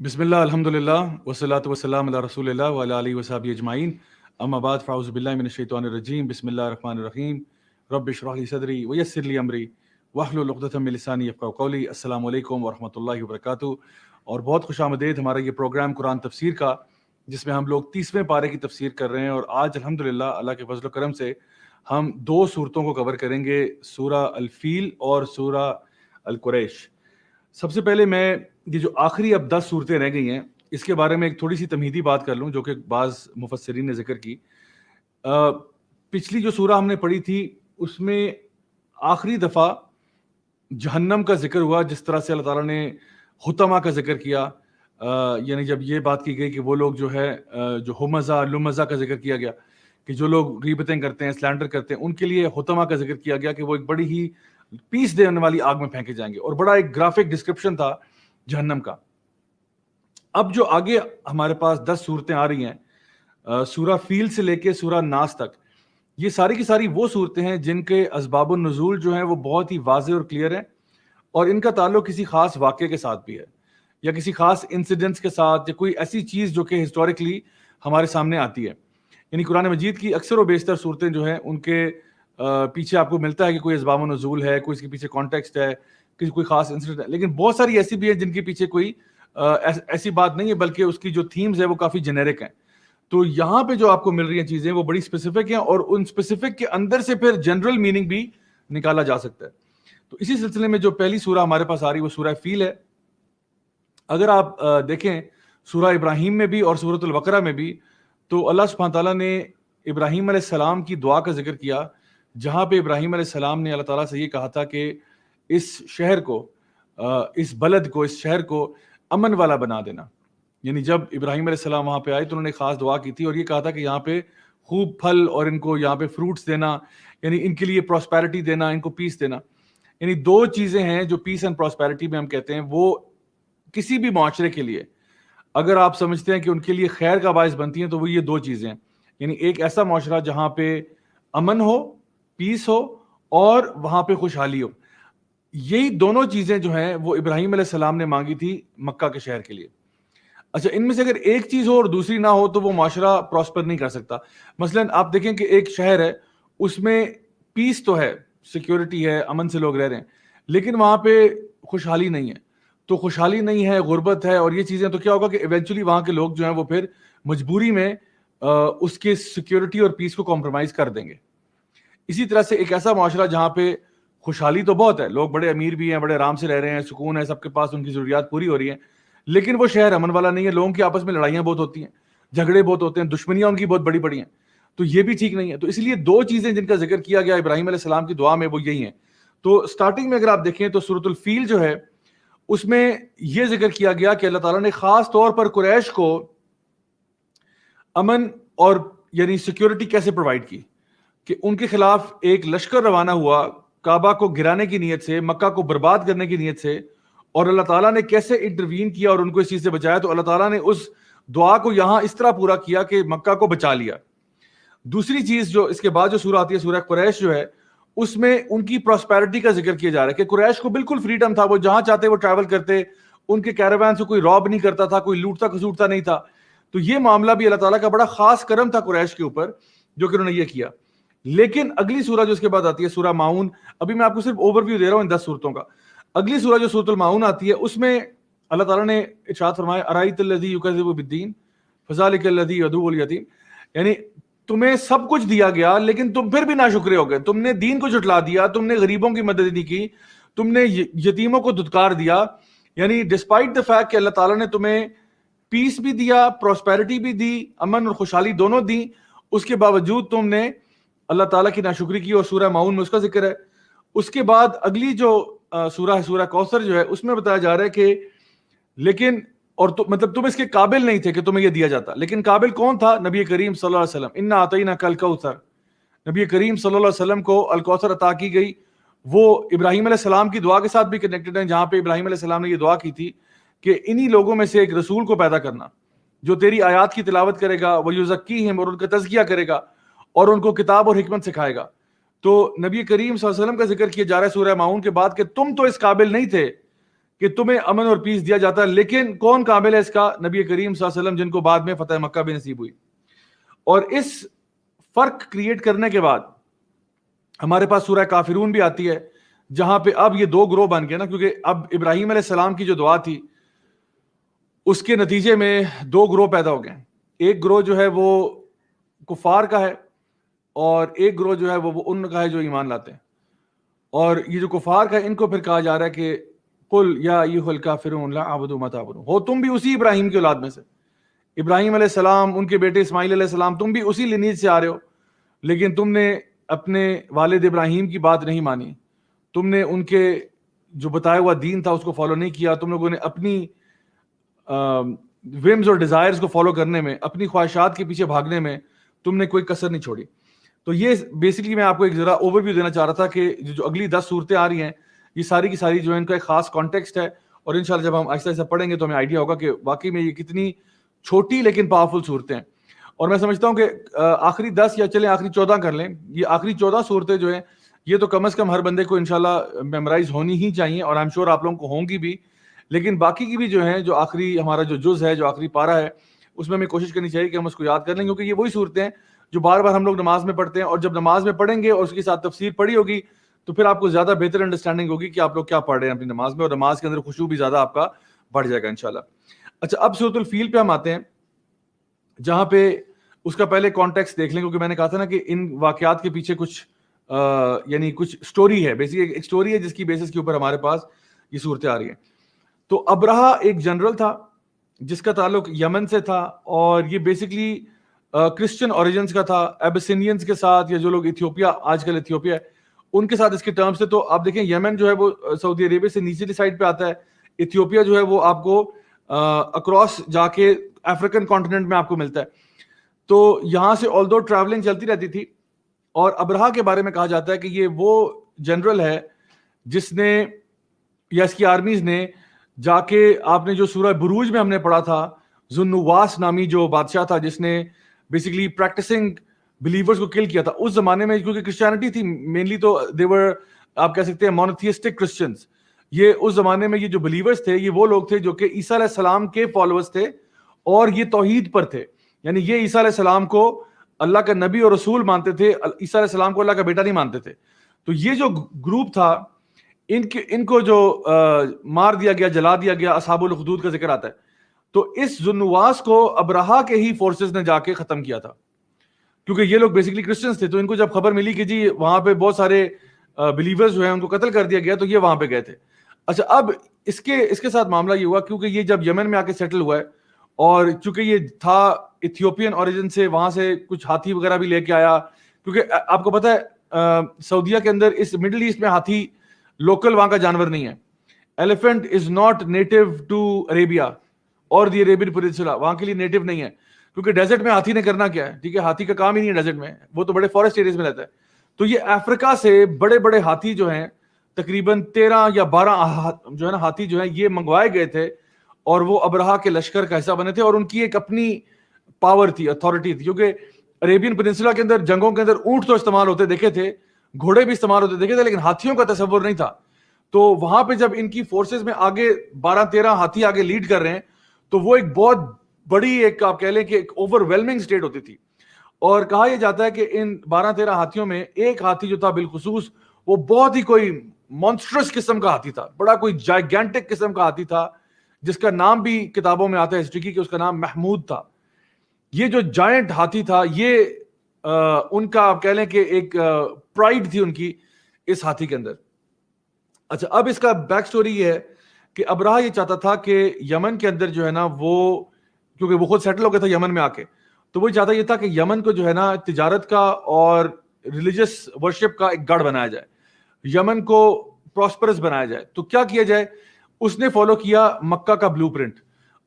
بسم اللہ الحمدللہ والصلاۃ والسلام علی رسول اللہ وعلی آلہ وصحبہ اجمعین اما بعد فاعوذ باللہ من الشیطان الرجیم بسم اللہ الرحمن الرحیم رب اشرح لی صدری ویسر لی امری واحلل عقدۃ من لسانی یفقہوا قولی. السلام علیکم ورحمۃ اللہ وبرکاتہ. اور بہت خوش آمدید ہمارا یہ پروگرام قرآن تفسیر کا، جس میں ہم لوگ 30ویں پارے کی تفسیر کر رہے ہیں. اور آج الحمدللہ اللہ کے فضل و کرم سے ہم 2 صورتوں کو کور کریں گے، سورہ الفیل اور سورہ القریش. سب سے پہلے میں یہ جو آخری اب 10 صورتیں رہ گئی ہیں اس کے بارے میں ایک تھوڑی سی تمہیدی بات کر لوں جو کہ بعض مفسرین نے ذکر کی. پچھلی جو سورہ ہم نے پڑھی تھی اس میں آخری دفعہ جہنم کا ذکر ہوا، جس طرح سے اللہ تعالیٰ نے حطمہ کا ذکر کیا. یعنی جب یہ بات کی گئی کہ وہ لوگ جو ہے جو ہمزہ لمزہ کا ذکر کیا گیا کہ جو لوگ غیبتیں کرتے ہیں، سلینڈر کرتے ہیں، ان کے لیے حطمہ کا ذکر کیا گیا کہ وہ ایک بڑی ہی پیس دینے والی آگ میں پھینکے جائیں گے، اور بڑا ایک گرافک ڈسکرپشن تھا جہنم کا. اب جو آگے ہمارے پاس 10 صورتیں آ رہی ہیں سورہ فیل سے لے کے سورہ ناس تک، یہ ساری کی ساری وہ صورتیں ہیں جن کے اسباب النزول جو ہیں وہ بہت ہی واضح اور کلیئر ہیں، اور ان کا تعلق کسی خاص واقعے کے ساتھ بھی ہے یا کسی خاص انسیڈنٹس کے ساتھ یا کوئی ایسی چیز جو کہ ہسٹوریکلی ہمارے سامنے آتی ہے. یعنی قرآن مجید کی اکثر و بیشتر صورتیں جو ہیں ان کے پیچھے آپ کو ملتا ہے کہ کوئی اسباب النزول ہے، کوئی اس کے پیچھے کانٹیکسٹ ہے، کوئی خاص انسیڈنٹ ہے. لیکن بہت ساری ایسی بھی ہیں جن کے پیچھے کوئی ایسی بات نہیں ہے، بلکہ اس کی جو تھیمز ہے وہ کافی جنیرک ہیں. تو یہاں پہ جو آپ کو مل رہی ہیں چیزیں وہ بڑی اسپیسیفک ہیں، اور ان اسپیسیفک کے اندر سے پھر جنرل میننگ بھی نکالا جا سکتا ہے. تو اسی سلسلے میں جو پہلی سورہ ہمارے پاس آ رہی ہے وہ سورہ فیل ہے. اگر آپ دیکھیں سورہ ابراہیم میں بھی اور سورۃ البقرہ میں بھی، تو اللہ سبحانہ تعالیٰ نے ابراہیم علیہ السلام کی دعا کا ذکر کیا، جہاں پہ ابراہیم علیہ السلام نے اللہ تعالیٰ سے یہ کہا تھا کہ اس شہر کو، اس بلد کو، اس شہر کو امن والا بنا دینا. یعنی جب ابراہیم علیہ السلام وہاں پہ آئے تو انہوں نے خاص دعا کی تھی اور یہ کہا تھا کہ یہاں پہ خوب پھل اور ان کو یہاں پہ فروٹس دینا، یعنی ان کے لیے پراسپیرٹی دینا، ان کو پیس دینا. یعنی 2 چیزیں ہیں جو پیس اینڈ پراسپیرٹی میں ہم کہتے ہیں، وہ کسی بھی معاشرے کے لیے اگر آپ سمجھتے ہیں کہ ان کے لیے خیر کا باعث بنتی ہیں تو وہ یہ 2 چیزیں ہیں. یعنی ایک ایسا معاشرہ جہاں پہ امن ہو، پیس ہو، اور وہاں پہ خوشحالی ہو. یہی دونوں چیزیں جو ہیں وہ ابراہیم علیہ السلام نے مانگی تھی مکہ کے شہر کے لیے. اچھا، ان میں سے اگر ایک چیز ہو اور دوسری نہ ہو تو وہ معاشرہ پراسپر نہیں کر سکتا. مثلا آپ دیکھیں کہ ایک شہر ہے، اس میں پیس تو ہے، سیکیورٹی ہے، امن سے لوگ رہ رہے ہیں، لیکن وہاں پہ خوشحالی نہیں ہے. تو خوشحالی نہیں ہے، غربت ہے اور یہ چیزیں، تو کیا ہوگا کہ ایونچولی وہاں کے لوگ جو ہیں وہ پھر مجبوری میں اس کے سیکیورٹی اور پیس کو کمپرومائز کر دیں گے. اسی طرح سے ایک ایسا معاشرہ جہاں پہ خوشحالی تو بہت ہے، لوگ بڑے امیر بھی ہیں، بڑے آرام سے رہ رہے ہیں، سکون ہے، سب کے پاس ان کی ضروریات پوری ہو رہی ہیں، لیکن وہ شہر امن والا نہیں ہے، لوگوں کی آپس میں لڑائیاں بہت ہوتی ہیں، جھگڑے بہت ہوتے ہیں، دشمنیاں ان کی بہت بڑی بڑی ہیں. تو یہ بھی ٹھیک نہیں ہے. تو اس لیے 2 چیزیں جن کا ذکر کیا گیا ابراہیم علیہ السلام کی دعا میں وہ یہی ہیں. تو سٹارٹنگ میں اگر آپ دیکھیں تو سورۃ الفیل جو ہے اس میں یہ ذکر کیا گیا کہ اللہ تعالیٰ نے خاص طور پر قریش کو امن اور یعنی سیکیورٹی کیسے پرووائڈ کی، کہ ان کے خلاف ایک لشکر روانہ ہوا کعبہ کو گرانے کی نیت سے، مکہ کو برباد کرنے کی نیت سے، اور اللہ تعالیٰ نے کیسے انٹروین کیا اور ان کو اس چیز سے بچایا. تو اللہ تعالیٰ نے اس دعا کو یہاں اس طرح پورا کیا کہ مکہ کو بچا لیا. دوسری چیز جو اس کے بعد جو سورہ آتی ہے سورہ قریش جو ہے، اس میں ان کی پراسپیرٹی کا ذکر کیا جا رہا ہے کہ قریش کو بالکل فریڈم تھا، وہ جہاں چاہتے وہ ٹریول کرتے، ان کے کیراوان سے کوئی راب نہیں کرتا تھا، کوئی لوٹتا کسوٹتا نہیں تھا. تو یہ معاملہ بھی اللہ تعالیٰ کا بڑا خاص کرم تھا قریش کے اوپر جو کہ انہوں نے یہ کیا. لیکن اگلی سورہ جو اس کے بعد آتی ہے سورہ ماؤن، ابھی میں آپ کو صرف اوور ویو دے رہا ہوں ان 10 صورتوں کا. اگلی سورہ جو سورۃ الماؤن آتی ہے اس میں اللہ تعالیٰ نے ارشاد فرمایا ارائیت الذی یکذب بالدین فذلک الذی یدعو الیتیم. یعنی تمہیں سب کچھ دیا گیا لیکن تم پھر بھی ناشکرے ہو گئے، تم نے دین کو جھٹلا دیا، تم نے غریبوں کی مدد نہیں کی، تم نے یتیموں کو دھتکار دیا. یعنی ڈسپائٹ دا فیکٹ کہ اللہ تعالیٰ نے تمہیں پیس بھی دیا، پراسپیرٹی بھی دی، امن اور خوشحالی دونوں دی، اس کے باوجود تم نے اللہ تعالیٰ کی ناشکری کی، اور سورہ ماؤن میں اس کا ذکر ہے. اس کے بعد اگلی جو سورہ ہے سورہ کوثر جو ہے، اس میں بتایا جا رہا ہے کہ لیکن اور مطلب تم اس کے قابل نہیں تھے کہ تمہیں یہ دیا جاتا، لیکن قابل کون تھا؟ نبی کریم صلی اللہ علیہ وسلم. انا اعطیناک الکوثر، نبی کریم صلی اللہ علیہ وسلم کو الکوثر عطا کی گئی. وہ ابراہیم علیہ السلام کی دعا کے ساتھ بھی کنیکٹڈ ہیں، جہاں پہ ابراہیم علیہ السلام نے یہ دعا کی تھی کہ انہی لوگوں میں سے ایک رسول کو پیدا کرنا جو تیری آیات کی تلاوت کرے گا، وَيُزَكِّيهِمْ، اور ان کا تزکیہ کرے گا اور ان کو کتاب اور حکمت سکھائے گا. تو نبی کریم صلی اللہ علیہ وسلم کا ذکر کیا جا رہا ہے سورہ ماؤن کے بعد کہ تم تو اس قابل نہیں تھے کہ تمہیں امن اور پیس دیا جاتا ہے، لیکن کون قابل ہے اس کا؟ نبی کریم صلی اللہ علیہ وسلم، جن کو بعد میں فتح مکہ بھی نصیب ہوئی. اور اس فرق کریٹ کرنے کے بعد ہمارے پاس سورہ کافرون بھی آتی ہے، جہاں پہ اب یہ دو گروہ بن گئے نا، کیونکہ اب ابراہیم علیہ السلام کی جو دعا تھی اس کے نتیجے میں دو گروہ پیدا ہو گئے. ایک گروہ جو ہے وہ کفار کا ہے، اور ایک گروہ جو ہے وہ ان کا ہے جو ایمان لاتے ہیں. اور یہ جو کفار کا ہے ان کو پھر کہا جا رہا ہے کہ قل یا ایھا الکافرون لا اعبد ما تعبدون، ہو تم بھی اسی ابراہیم کی اولاد میں سے، ابراہیم علیہ السلام، ان کے بیٹے اسماعیل علیہ السلام، تم بھی اسی لینیج سے آ رہے ہو، لیکن تم نے اپنے والد ابراہیم کی بات نہیں مانی، تم نے ان کے جو بتایا ہوا دین تھا اس کو فالو نہیں کیا، تم لوگوں نے اپنی ومز اور ڈیزائرز کو فالو کرنے میں، اپنی خواہشات کے پیچھے بھاگنے میں تم نے کوئی کسر نہیں چھوڑی. تو یہ بیسکلی میں آپ کو ایک ذرا اوور ویو دینا چاہ رہا تھا کہ جو اگلی 10 صورتیں آ رہی ہیں یہ ساری کی ساری جو ہے ان کا ایک خاص کانٹیکسٹ ہے، اور انشاءاللہ جب ہم آہستہ آہستہ پڑھیں گے تو ہمیں آئیڈیا ہوگا کہ واقعی میں یہ کتنی چھوٹی لیکن پاورفل صورتیں ہیں. اور میں سمجھتا ہوں کہ آخری 10 یا چلیں آخری 14 کر لیں، یہ آخری 14 صورتیں جو ہیں یہ تو کم از کم ہر بندے کو انشاءاللہ میمورائز ہونی ہی چاہیے، اور I'm sure آپ لوگوں کو ہوں گی بھی. لیکن باقی کی بھی جو ہیں، جو آخری ہمارا جو جز ہے، جو آخری پارہ ہے، اس میں ہمیں کوشش کرنی چاہیے کہ ہم اس کو یاد کر لیں، کیونکہ یہ وہی صورتیں ہیں جو بار بار ہم لوگ نماز میں پڑھتے ہیں، اور جب نماز میں پڑھیں گے اور اس کے ساتھ تفسیر پڑھی ہوگی تو پھر آپ کو زیادہ بہتر انڈرسٹینڈنگ ہوگی کہ آپ لوگ کیا پڑھ رہے ہیں اپنی نماز میں، اور نماز کے اندر خشوع بھی زیادہ آپ کا بڑھ جائے گا انشاءاللہ. اچھا، اب سورۃ الفیل پہ ہم آتے ہیں، جہاں پہ اس کا پہلے کانٹیکسٹ دیکھ لیں، کیونکہ میں نے کہا تھا نا کہ ان واقعات کے پیچھے کچھ یعنی کچھ سٹوری ہے، بیسیکلی ایک سٹوری ہے جس کی بیسس کے اوپر ہمارے پاس یہ صورتیں آ رہی ہیں. تو ابرہہ ایک جنرل تھا جس کا تعلق یمن سے تھا، اور یہ بیسکلی کرسچن اوریجنز کا تھا، ایبسینینز کے ساتھ، یا جو لوگ ایتھیوپیا، آج کل ایتھیوپیا ہے، ان کے ساتھ اس کے ٹرمز تھے. تو آپ دیکھیں یمن جو ہے وہ سعودی عربیہ سے نیچلی سائڈ پہ آتا ہے، ایتھیوپیا جو ہے وہ آپ کو اکراس جا کے افریقن کانٹیننٹ میں آپ کو ملتا ہے. تو یہاں سے آلدو ٹریولنگ چلتی رہتی تھی، اور ابرہہ کے بارے میں کہا جاتا ہے کہ یہ وہ جنرل ہے جس نے، یا اس کی آرمیز نے جا کے، آپ نے جو سورہ بروج میں ہم نے پڑھا تھا، ذو النواس نامی جو بادشاہ تھا جس نے بیسیکلی پریکٹسنگ بلیورز کو کل کیا تھا اس زمانے میں، کیونکہ کرسچینٹی تھی مینلی، تو دیور آپ کہہ سکتے ہیں مونوتھیسٹک کرسچنز. یہ اس زمانے میں یہ جو بلیورز تھے یہ وہ لوگ تھے جو کہ عیسیٰ علیہ السلام کے فالوورز تھے، اور یہ توحید پر تھے، یعنی یہ عیسیٰ علیہ السلام کو اللہ کا نبی اور رسول مانتے تھے، عیسیٰ علیہ السلام کو اللہ کا بیٹا نہیں مانتے تھے. تو یہ جو گروپ تھا ان کو جو مار دیا گیا، جلا دیا گیا، اصحاب الاخدود کا ذکر آتا ہے. تو اس ذو النواس کو ابرہہ کے ہی فورسز نے جا کے ختم کیا تھا، کیونکہ یہ لوگ بیسیکلی کرسچنز تھے. تو ان کو جب خبر ملی کہ جی وہاں پہ بہت سارے بلیورز جو ہیں ان کو قتل کر دیا گیا، تو یہ وہاں پہ گئے تھے. اچھا، اب اس کے ساتھ معاملہ یہ ہوا، کیونکہ یہ جب یمن میں آ کے سیٹل ہوا ہے، اور چونکہ یہ تھا ایتھیوپین اوریجن سے، وہاں سے کچھ ہاتھی وغیرہ بھی لے کے آیا، کیونکہ آپ کو پتہ ہے سعودیہ کے اندر، اس مڈل ایسٹ میں ہاتھی لوکل وہاں کا جانور نہیں ہے. Elephant is not native to Arabia اور دی عربین پیننسولا، وہاں کے لیے نیٹو نہیں ہے، کیونکہ ڈیزرٹ میں ہاتھی نے کرنا کیا ہے؟ ٹھیک ہے، ہاتھی کا کام ہی نہیں ہے ڈیزرٹ میں، وہ تو بڑے فارسٹ ایریاز میں رہتا ہے. تو یہ افریقہ سے بڑے بڑے ہاتھی جو ہیں، تقریباً 13 یا 12 جو ہے نا ہاتھی جو ہیں، یہ منگوائے گئے تھے، اور وہ ابرہہ کے لشکر کا حصہ بنے تھے، اور ان کی ایک اپنی پاور تھی، اتھارٹی تھی. کیونکہ عربین پیننسولا کے اندر جنگوں کے اندر اونٹ تو استعمال ہوتے دیکھے تھے، گھوڑے بھی استعمال ہوتے دیکھے تھے، لیکن ہاتھیوں کا تصور نہیں تھا. تو وہاں پہ جب ان کی فورسز میں آگے 12-13 ہاتھی آگے لیڈ کر رہے ہیں، تو وہ ایک بہت بڑی، ایک آپ کہہ لیں کہ ایک اوور ویلمنگ اسٹیٹ ہوتی تھی. اور کہا یہ جاتا ہے کہ ان 12-13 ہاتھیوں میں ایک ہاتھی جو تھا بالخصوص، وہ بہت ہی کوئی مونسٹرس قسم کا ہاتھی تھا، بڑا کوئی جائگینٹک قسم کا ہاتھی تھا، جس کا نام بھی کتابوں میں آتا ہے ہسٹری کی کہ اس کا نام محمود تھا. یہ جو جائنٹ ہاتھی تھا، یہ ان کا آپ کہہ لیں کہ ایک پرائڈ تھی ان کی اس ہاتھی کے اندر. اچھا، اب اس کا بیک سٹوری یہ ہے کہ ابرہہ یہ چاہتا تھا کہ یمن کے اندر جو ہے نا، وہ کیونکہ وہ خود سیٹل ہو گیا تھا یمن میں آ کے، تو وہ چاہتا یہ تھا کہ یمن کو جو ہے نا تجارت کا اور ریلیجس ورشپ کا ایک گڑھ بنایا جائے، یمن کو پراسپرس بنایا جائے. تو کیا کیا جائے؟ اس نے فالو کیا مکہ کا بلو پرنٹ.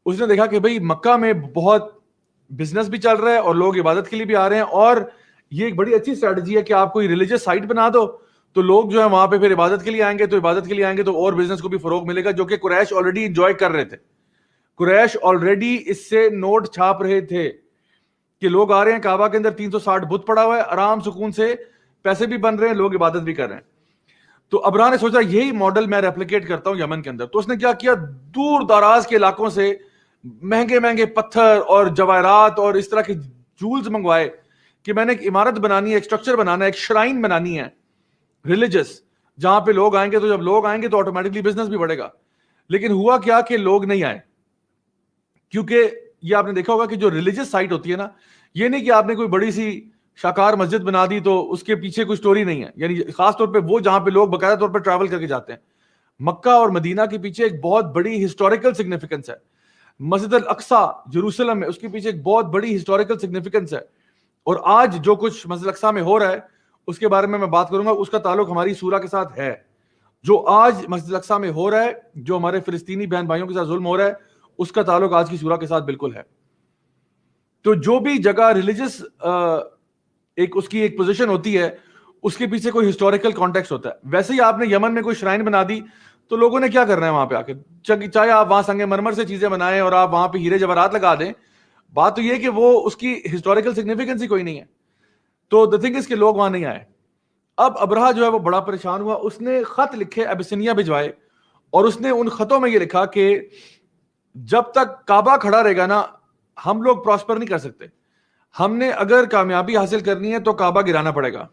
اس نے دیکھا کہ بھئی مکہ میں بہت بزنس بھی چل رہا ہے اور لوگ عبادت کے لیے بھی آ رہے ہیں، اور یہ ایک بڑی اچھی اسٹریٹجی ہے کہ آپ کوئی ریلیجس سائٹ بنا دو تو لوگ جو ہے وہاں پہ پھر عبادت کے لیے آئیں گے، تو عبادت کے لیے آئیں گے تو اور بزنس کو بھی فروغ ملے گا، جو کہ قریش آلریڈی انجوائے کر رہے تھے. قریش آلریڈی اس سے نوٹ چھاپ رہے تھے کہ لوگ آ رہے ہیں، کعبہ کے اندر 360 بت پڑا ہوا ہے، آرام سکون سے پیسے بھی بن رہے ہیں، لوگ عبادت بھی کر رہے ہیں. تو ابرہہ نے سوچا یہی ماڈل میں ریپلیکیٹ کرتا ہوں یمن کے اندر. تو اس نے کیا کیا, دور دراز کے علاقوں سے مہنگے مہنگے پتھر اور جواہرات اور اس طرح کے جولز منگوائے کہ میں نے ایک عمارت بنانی ہے, ایک اسٹرکچر بنانا ہے, ایک شرائن بنانی ہے ریلیجس, جہاں پہ لوگ آئیں گے. تو جب لوگ آئیں گے تو آٹومیٹکلی بزنس بھی بڑھے گا. لیکن ہوا کیا کہ لوگ نہیں آئے, کیونکہ یہ آپ نے دیکھا ہوگا کہ جو ریلیجس سائٹ ہوتی ہے نا, یہ نہیں کہ آپ نے کوئی بڑی سی شاکار مسجد بنا دی تو اس کے پیچھے کوئی سٹوری نہیں ہے. یعنی خاص طور پہ وہ جہاں پہ لوگ باقاعدہ طور پہ ٹریول کر کے جاتے ہیں. مکہ اور مدینہ کے پیچھے ایک بہت بڑی ہسٹوریکل سگنیفیکنس ہے. مسجد الاقصیٰ جیروسلم میں اس کے پیچھے ایک بہت بڑی ہسٹوریکل سگنیفیکنس ہے. اور آج جو کچھ مسجد الاقصیٰ میں ہو رہا ہے اس کے بارے میں بات کروں گا, اس کا تعلق ہماری سورہ کے ساتھ ہے. جو آج مسجد الاقصیٰ میں ہو رہا ہے, جو ہمارے فلسطینی بہن بھائیوں کے ساتھ ظلم ہو رہا ہے, اس کا تعلق آج کی سورہ کے ساتھ بالکل ہے. تو جو بھی جگہ ریلیجس ایک اس کی ایک پوزیشن ہوتی ہے, اس کے پیچھے کوئی ہسٹوریکل کانٹیکسٹ ہوتا ہے. ویسے ہی آپ نے یمن میں کوئی شرائن بنا دی تو لوگوں نے کیا کرنا ہے وہاں پہ آ کے, چاہے آپ وہاں سنگ مرمر سے چیزیں بنائیں اور آپ وہاں پہ ہیرے جواہرات لگا دیں, بات تو یہ کہ وہ اس کی ہسٹوریکل سگنیفیکنس ہی کوئی نہیں ہے. تو the thing is کہ لوگ وہاں نہیں آئے. اب ابرہہ جو ہے وہ بڑا پریشان ہوا, اس نے خط لکھے ابسینیا بھجوائے, اور اس نے ان خطوں میں یہ لکھا کہ جب تک کعبہ کھڑا رہے گا نا ہم لوگ پراسپر نہیں کر سکتے. ہم نے اگر کامیابی حاصل کرنی ہے تو کعبہ گرانا پڑے گا,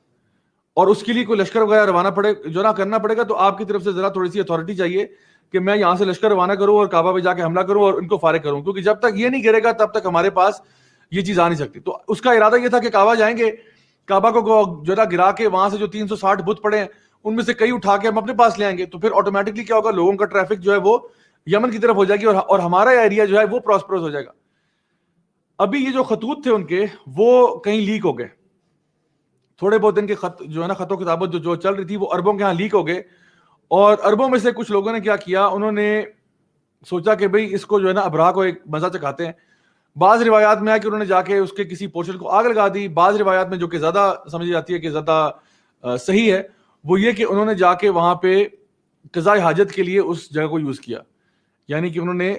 اور اس کے لیے کوئی لشکر وغیرہ روانہ جو نہ کرنا پڑے گا. تو آپ کی طرف سے ذرا تھوڑی سی اتھارٹی چاہیے کہ میں یہاں سے لشکر روانہ کروں اور کعبہ پہ جا کے حملہ کروں اور ان کو فارغ کروں, کیونکہ جب تک یہ نہیں گرے گا تب تک ہمارے پاس یہ چیز آ نہیں سکتی. تو اس کا ارادہ یہ تھا کہ کعبہ جائیں گے, کعبہ کو جو ہے گرا کے وہاں سے جو 360 بت پڑے ہیں ان میں سے کئی اٹھا کے ہم اپنے پاس لے آئیں گے. تو پھر آٹومیٹکلی کیا ہوگا, لوگوں کا ٹریفک جو ہے وہ یمن کی طرف ہو جائے گی اور ہمارا ایریا جو ہے وہ پراسپرس ہو جائے گا. ابھی یہ جو خطوط تھے ان کے وہ کہیں لیک ہو گئے, تھوڑے بہت ان کے خط جو ہے نا خط و کتابت جو چل رہی تھی وہ عربوں کے ہاں لیک ہو گئے. اور عربوں میں سے کچھ لوگوں نے کیا کیا, انہوں نے سوچا کہ بھئی اس کو جو ہے نا ابرہہ کو ایک مزہ چکھاتے ہیں. بعض روایات میں ہے کہ انہوں نے جا کے اس کے کسی پورشن کو آگ لگا دی. بعض روایات میں جو کہ زیادہ سمجھی جاتی ہے کہ زیادہ صحیح ہے وہ یہ کہ انہوں نے جا کے وہاں پہ قضاء حاجت کے لیے اس جگہ کو یوز کیا. یعنی کہ انہوں نے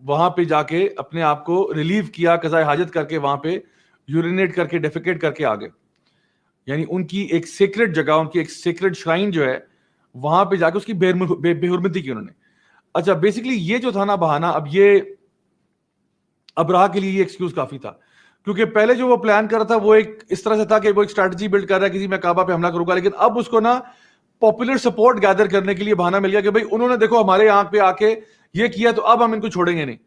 وہاں پہ جا کے اپنے آپ کو ریلیو کیا, قضاء حاجت کر کے وہاں پہ یورینیٹ کر کے ڈیفیکیٹ کر کے آ گئے. یعنی ان کی ایک سیکرٹ جگہ, ان کی ایک سیکرٹ شرائن جو ہے وہاں پہ جا کے اس کی بے حرمتی کی انہوں نے. اچھا بیسیکلی یہ جو تھا نا بہانہ, اب یہ ابرہہ کے لیے یہ ایکسکیوز کافی تھا, کیونکہ پہلے جو وہ پلان کر رہا تھا وہ ایک اس طرح سے تھا کہ وہ ایک اسٹریٹجی بلڈ کر رہا ہے کہ میں کعبہ پہ حملہ کروں گا. لیکن اب اس کو نا پاپولر سپورٹ گیدر کرنے کے لیے بہانہ مل گیا کہ بھائی انہوں نے دیکھو ہمارے یہاں پہ آ کے یہ کیا تو اب ہم ان کو چھوڑیں گے نہیں.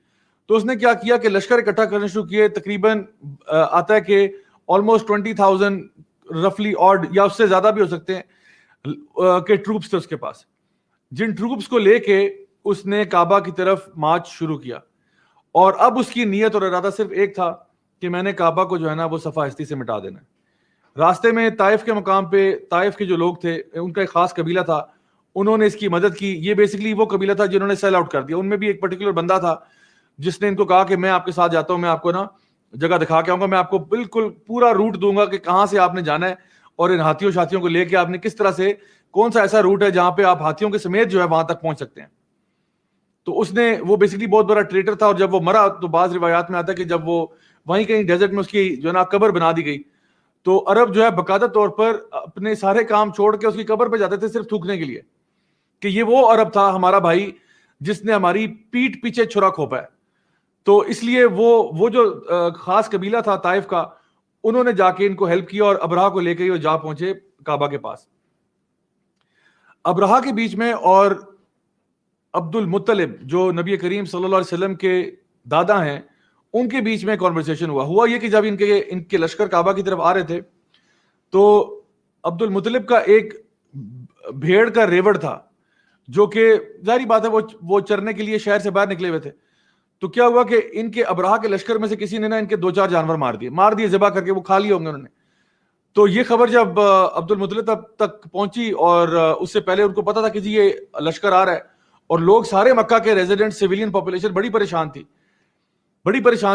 تو اس نے کیا کیا کہ لشکر اکٹھا کرنے شروع کیے. تقریباً آتا ہے کہ آلموسٹ 20,000 رفلی آڈ یا اس سے زیادہ بھی ہو سکتے ہیں کہ ٹروپس تھے اس کے پاس, جن ٹروپس کو لے کے اس نے کعبہ کی طرف مارچ شروع کیا. اور اب اس کی نیت اور ارادہ صرف ایک تھا کہ میں نے کعبہ کو جو ہے نا وہ صفحہ ہستی سے مٹا دینا ہے. راستے میں طائف کے مقام پہ طائف کے جو لوگ تھے ان کا ایک خاص قبیلہ تھا, انہوں نے اس کی مدد کی. یہ بیسیکلی وہ قبیلہ تھا جنہوں نے سیل آؤٹ کر دیا. ان میں بھی ایک پرٹیکولر بندہ تھا جس نے ان کو کہا کہ میں آپ کے ساتھ جاتا ہوں, میں آپ کو نا جگہ دکھا کے آؤں گا, میں آپ کو بالکل پورا روٹ دوں گا کہ کہاں سے آپ نے جانا ہے اور ان ہاتھیوں شاتھیوں کو لے کے آپ نے کس طرح سے, کون سا ایسا روٹ ہے جہاں پہ آپ ہاتھیوں کے سمیت جو ہے وہاں تک پہنچ سکتے ہیں. تو اس نے وہ بیسیکلی بہت بڑا ٹریٹر تھا, اور جب وہ مرا تو بعض روایات میں آتا ہے کہ جب وہ وہیں کہیں ڈیزرٹ میں اس کی جو ہے نا قبر بنا دی گئی, تو عرب جو ہے باقاعدہ طور پر اپنے سارے کام چھوڑ کے اس کی قبر پہ جاتے تھے صرف تھوکنے کے لیے کہ یہ وہ عرب تھا ہمارا بھائی جس نے ہماری پیٹ پیچھے چھرا کھوپا ہے. تو اس لیے وہ جو خاص قبیلہ تھا طائف کا, انہوں نے جا کے ان کو ہیلپ کیا اور ابرہہ کو لے کے وہ جا پہنچے کعبہ کے پاس. ابرہہ کے بیچ میں اور عبد المطلب جو نبی کریم صلی اللہ علیہ وسلم کے دادا ہیں ان کے بیچ میں کانورسیشن ہوا یہ کہ جب ان کے لشکر کعبہ کی طرف آ رہے تھے تو عبد المطلب کا ایک بھیڑ کا ریوڑ تھا جو کہ ظاہری بات ہے وہ چرنے کے لیے شہر سے باہر نکلے ہوئے تھے. تو کیا ہوا کہ ان کے ابرہہ کے لشکر میں سے کسی نے نا ان کے 2-4 جانور مار دیے ذبح کر کے, وہ کھا لیے ہوں گے انہوں نے. تو یہ خبر جب عبد المطلب تک پہنچی اور اس سے پہلے ان کو پتا تھا کہ جی یہ لشکر آ رہا ہے, اور لوگ سارے مکہ کے ریزیڈنٹ سویلین پاپولیشن بڑی پریشان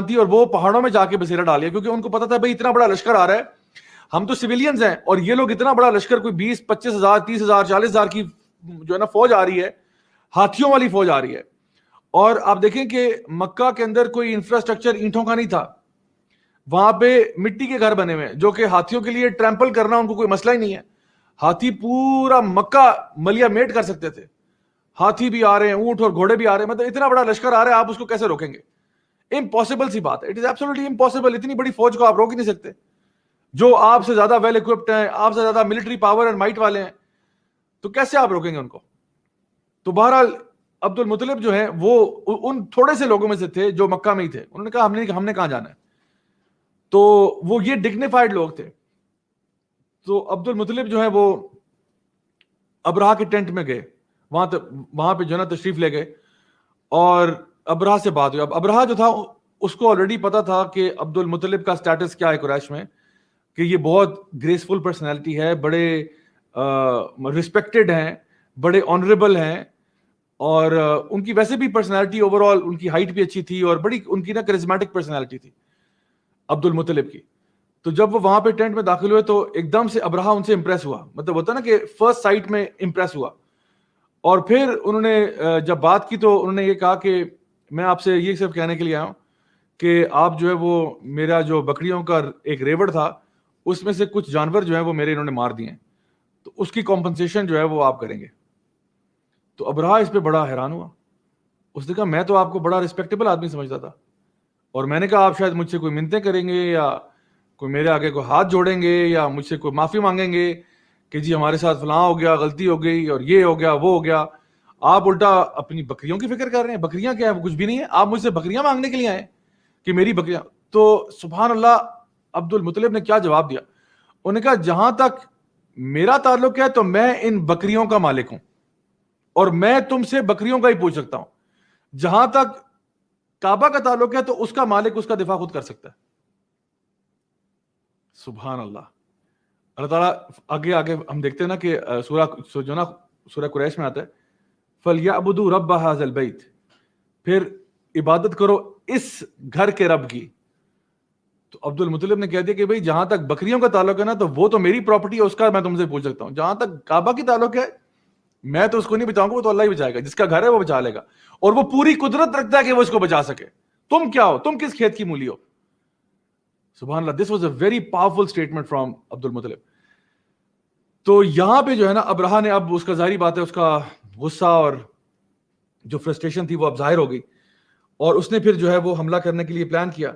تھی اور وہ پہاڑوں میں جا کے بسیرا ڈالیا, کیونکہ ان کو پتا تھا بھائی اتنا بڑا لشکر آ رہا ہے, ہم تو سویلینز ہیں اور یہ لوگ اتنا بڑا لشکر کوئی 20-25 ہزار 30 ہزار 40 ہزار کی جو ہے نا فوج آ رہی ہے, ہاتھیوں والی فوج آ رہی ہے. اور آپ دیکھیں کہ مکہ کے اندر کوئی انفراسٹرکچر اینٹوں کا نہیں تھا, وہاں پہ مٹی کے گھر بنے ہوئے جو کہ ہاتھیوں کے لیے ٹریمپل کرنا ان کو کوئی مسئلہ ہی نہیں ہے. ہاتھی پورا مکہ ملیا میٹ کر سکتے تھے. ہاتھی بھی آ رہے ہیں, اونٹ اور گھوڑے بھی آ رہے ہیں, مطلب اتنا بڑا لشکر آ رہا ہے, آپ اس کو کیسے روکیں گے؟ امپاسبل سی بات ہے. It is absolutely impossible. اتنی بڑی فوج کو آپ روک ہی نہیں سکتے, جو آپ سے زیادہ ویل اکوپڈ ہیں, آپ سے زیادہ ملٹری پاور اینڈ مائٹ والے ہیں, تو کیسے آپ روکیں گے ان کو؟ تو بہرحال عبد المطلب جو ہیں وہ ان تھوڑے سے لوگوں میں سے تھے جو مکہ میں ہی تھے. انہوں نے کہا ہم نے کہاں جانا ہے. تو وہ یہ ڈگنیفائڈ لوگ تھے. تو عبد المطلب جو ہے وہ ابرہا کے ٹینٹ میں گئے, وہاں پہ جو ہے نا تشریف لے گئے, اور ابرہا سے بات ہوئی. اب ابرہا جو تھا اس کو آلریڈی پتا تھا کہ عبد المطلب کا سٹیٹس کیا ہے قریش میں, کہ یہ بہت گریسفل پرسنالٹی ہے, بڑے رسپیکٹڈ ہیں, بڑے آنریبل ہیں, اور ان کی ویسے بھی پرسنالٹی اوور آل, ان کی ہائٹ بھی اچھی تھی, اور بڑی ان کی نا کرزمیٹک پرسنالٹی تھی عبد المطلب کی. تو جب وہ وہاں پہ ٹینٹ میں داخل ہوئے تو ایک دم سے ابرہا ان سے امپریس ہوا, مطلب ہوتا نا کہ فرسٹ سائٹ میں امپریس ہوا. اور پھر انہوں نے جب بات کی تو انہوں نے یہ کہا کہ میں آپ سے یہ صرف کہنے کے لیے آیا ہوں کہ آپ جو ہے وہ میرا جو بکریوں کا ایک ریوڑ تھا اس میں سے کچھ جانور جو ہیں وہ میرے انہوں نے مار دیے ہیں, تو اس کی کمپنسیشن جو ہے وہ آپ کریں گے. تو ابرہا اس پہ بڑا حیران ہوا. اس نے کہا میں تو آپ کو بڑا رسپیکٹیبل آدمی سمجھتا تھا, اور میں نے کہا آپ شاید مجھ سے کوئی منتیں کریں گے, یا کوئی میرے آگے کوئی ہاتھ جوڑیں گے, یا مجھ سے کوئی معافی مانگیں گے کہ جی ہمارے ساتھ فلاں ہو گیا, غلطی ہو گئی, اور یہ ہو گیا, وہ ہو گیا. آپ الٹا اپنی بکریوں کی فکر کر رہے ہیں. بکریاں کیا ہے؟ کچھ بھی نہیں ہے. آپ مجھ سے بکریاں مانگنے کے لیے آئے کہ میری بکریاں. تو سبحان اللہ, عبد المطلب نے کیا جواب دیا. انہوں نے کہا جہاں تک میرا تعلق ہے تو میں ان بکریوں کا مالک ہوں, اور میں تم سے بکریوں کا ہی پوچھ سکتا ہوں. جہاں تک کعبہ کا تعلق ہے تو اس کا مالک اس کا دفاع خود کر سکتا ہے. سبحان اللہ. اللہ تعالیٰ آگے ہم دیکھتے ہیں نا کہ سورہ قریش میں آتا ہے فَلْيَعْبُدُوا رَبَّ هَذَا الْبَيْتِ, پھر عبادت کرو اس گھر کے رب کی. تو عبد المطلب نے کہہ دیا کہ بھئی جہاں تک بکریوں کا تعلق ہے نا تو وہ تو میری پراپرٹی ہے, اس کا میں تم سے پوچھ سکتا ہوں. جہاں تک کعبہ کی تعلق ہے میں تو اس کو نہیں بچاؤں گا, وہ تو اللہ ہی بچائے گا. جس کا گھر ہے وہ بچا لے گا, اور وہ پوری قدرت رکھتا ہے کہ وہ اس کو بچا سکے. تم کیا ہو؟ تم کس کھیت کی مولی ہو؟ سبحان اللہ. This was a very powerful statement from Abdul Muttalib. تو یہاں پہ جو ہے نا ابرہا نے, اب اس کا ظاہری بات ہے اس کا غصہ اور جو فرسٹریشن تھی وہ اب ظاہر ہو گئی, اور اس نے پھر جو ہے وہ حملہ کرنے کے لیے پلان کیا.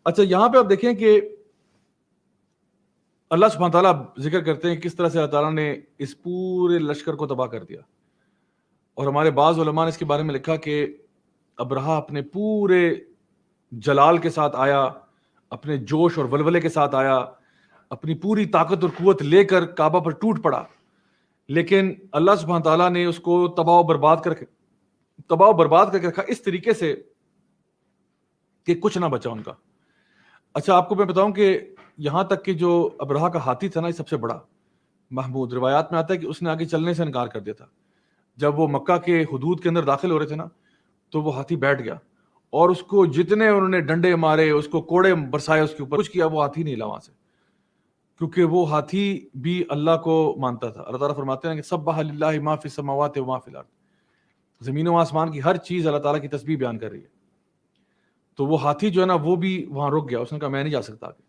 اچھا یہاں پہ آپ دیکھیں کہ اللہ سبحانہ تعالیٰ ذکر کرتے ہیں کس طرح سے اللہ تعالیٰ نے اس پورے لشکر کو تباہ کر دیا. اور ہمارے بعض علماء نے اس کے بارے میں لکھا کہ ابرہا اپنے پورے جلال کے ساتھ آیا, اپنے جوش اور ولولے کے ساتھ آیا, اپنی پوری طاقت اور قوت لے کر کعبہ پر ٹوٹ پڑا, لیکن اللہ سبحانہ تعالیٰ نے اس کو تباہ و برباد کر کے رکھا اس طریقے سے کہ کچھ نہ بچا ان کا. اچھا آپ کو میں بتاؤں کہ یہاں تک کہ جو ابرہا کا ہاتھی تھا نا, یہ سب سے بڑا محمود, روایات میں آتا ہے کہ اس نے آگے چلنے سے انکار کر دیا تھا. جب وہ مکہ کے حدود کے اندر داخل ہو رہے تھے نا تو وہ ہاتھی بیٹھ گیا, اور اس کو جتنے انہوں نے ڈنڈے مارے, اس کو کوڑے برسائے, اس کے اوپر کچھ کیا, وہ ہاتھی نہیں ہلا وہاں سے, کیونکہ وہ ہاتھی بھی اللہ کو مانتا تھا. اللہ تعالیٰ فرماتے ہیں کہ سبح للہ ما فی السماوات و ما فی الارض, زمین و آسمان کی ہر چیز اللہ تعالیٰ کی تسبیح بیان کر رہی ہے. تو وہ ہاتھی جو ہے نا وہ بھی وہاں رک گیا. اس نے کہا میں نہیں جا سکتا آگے,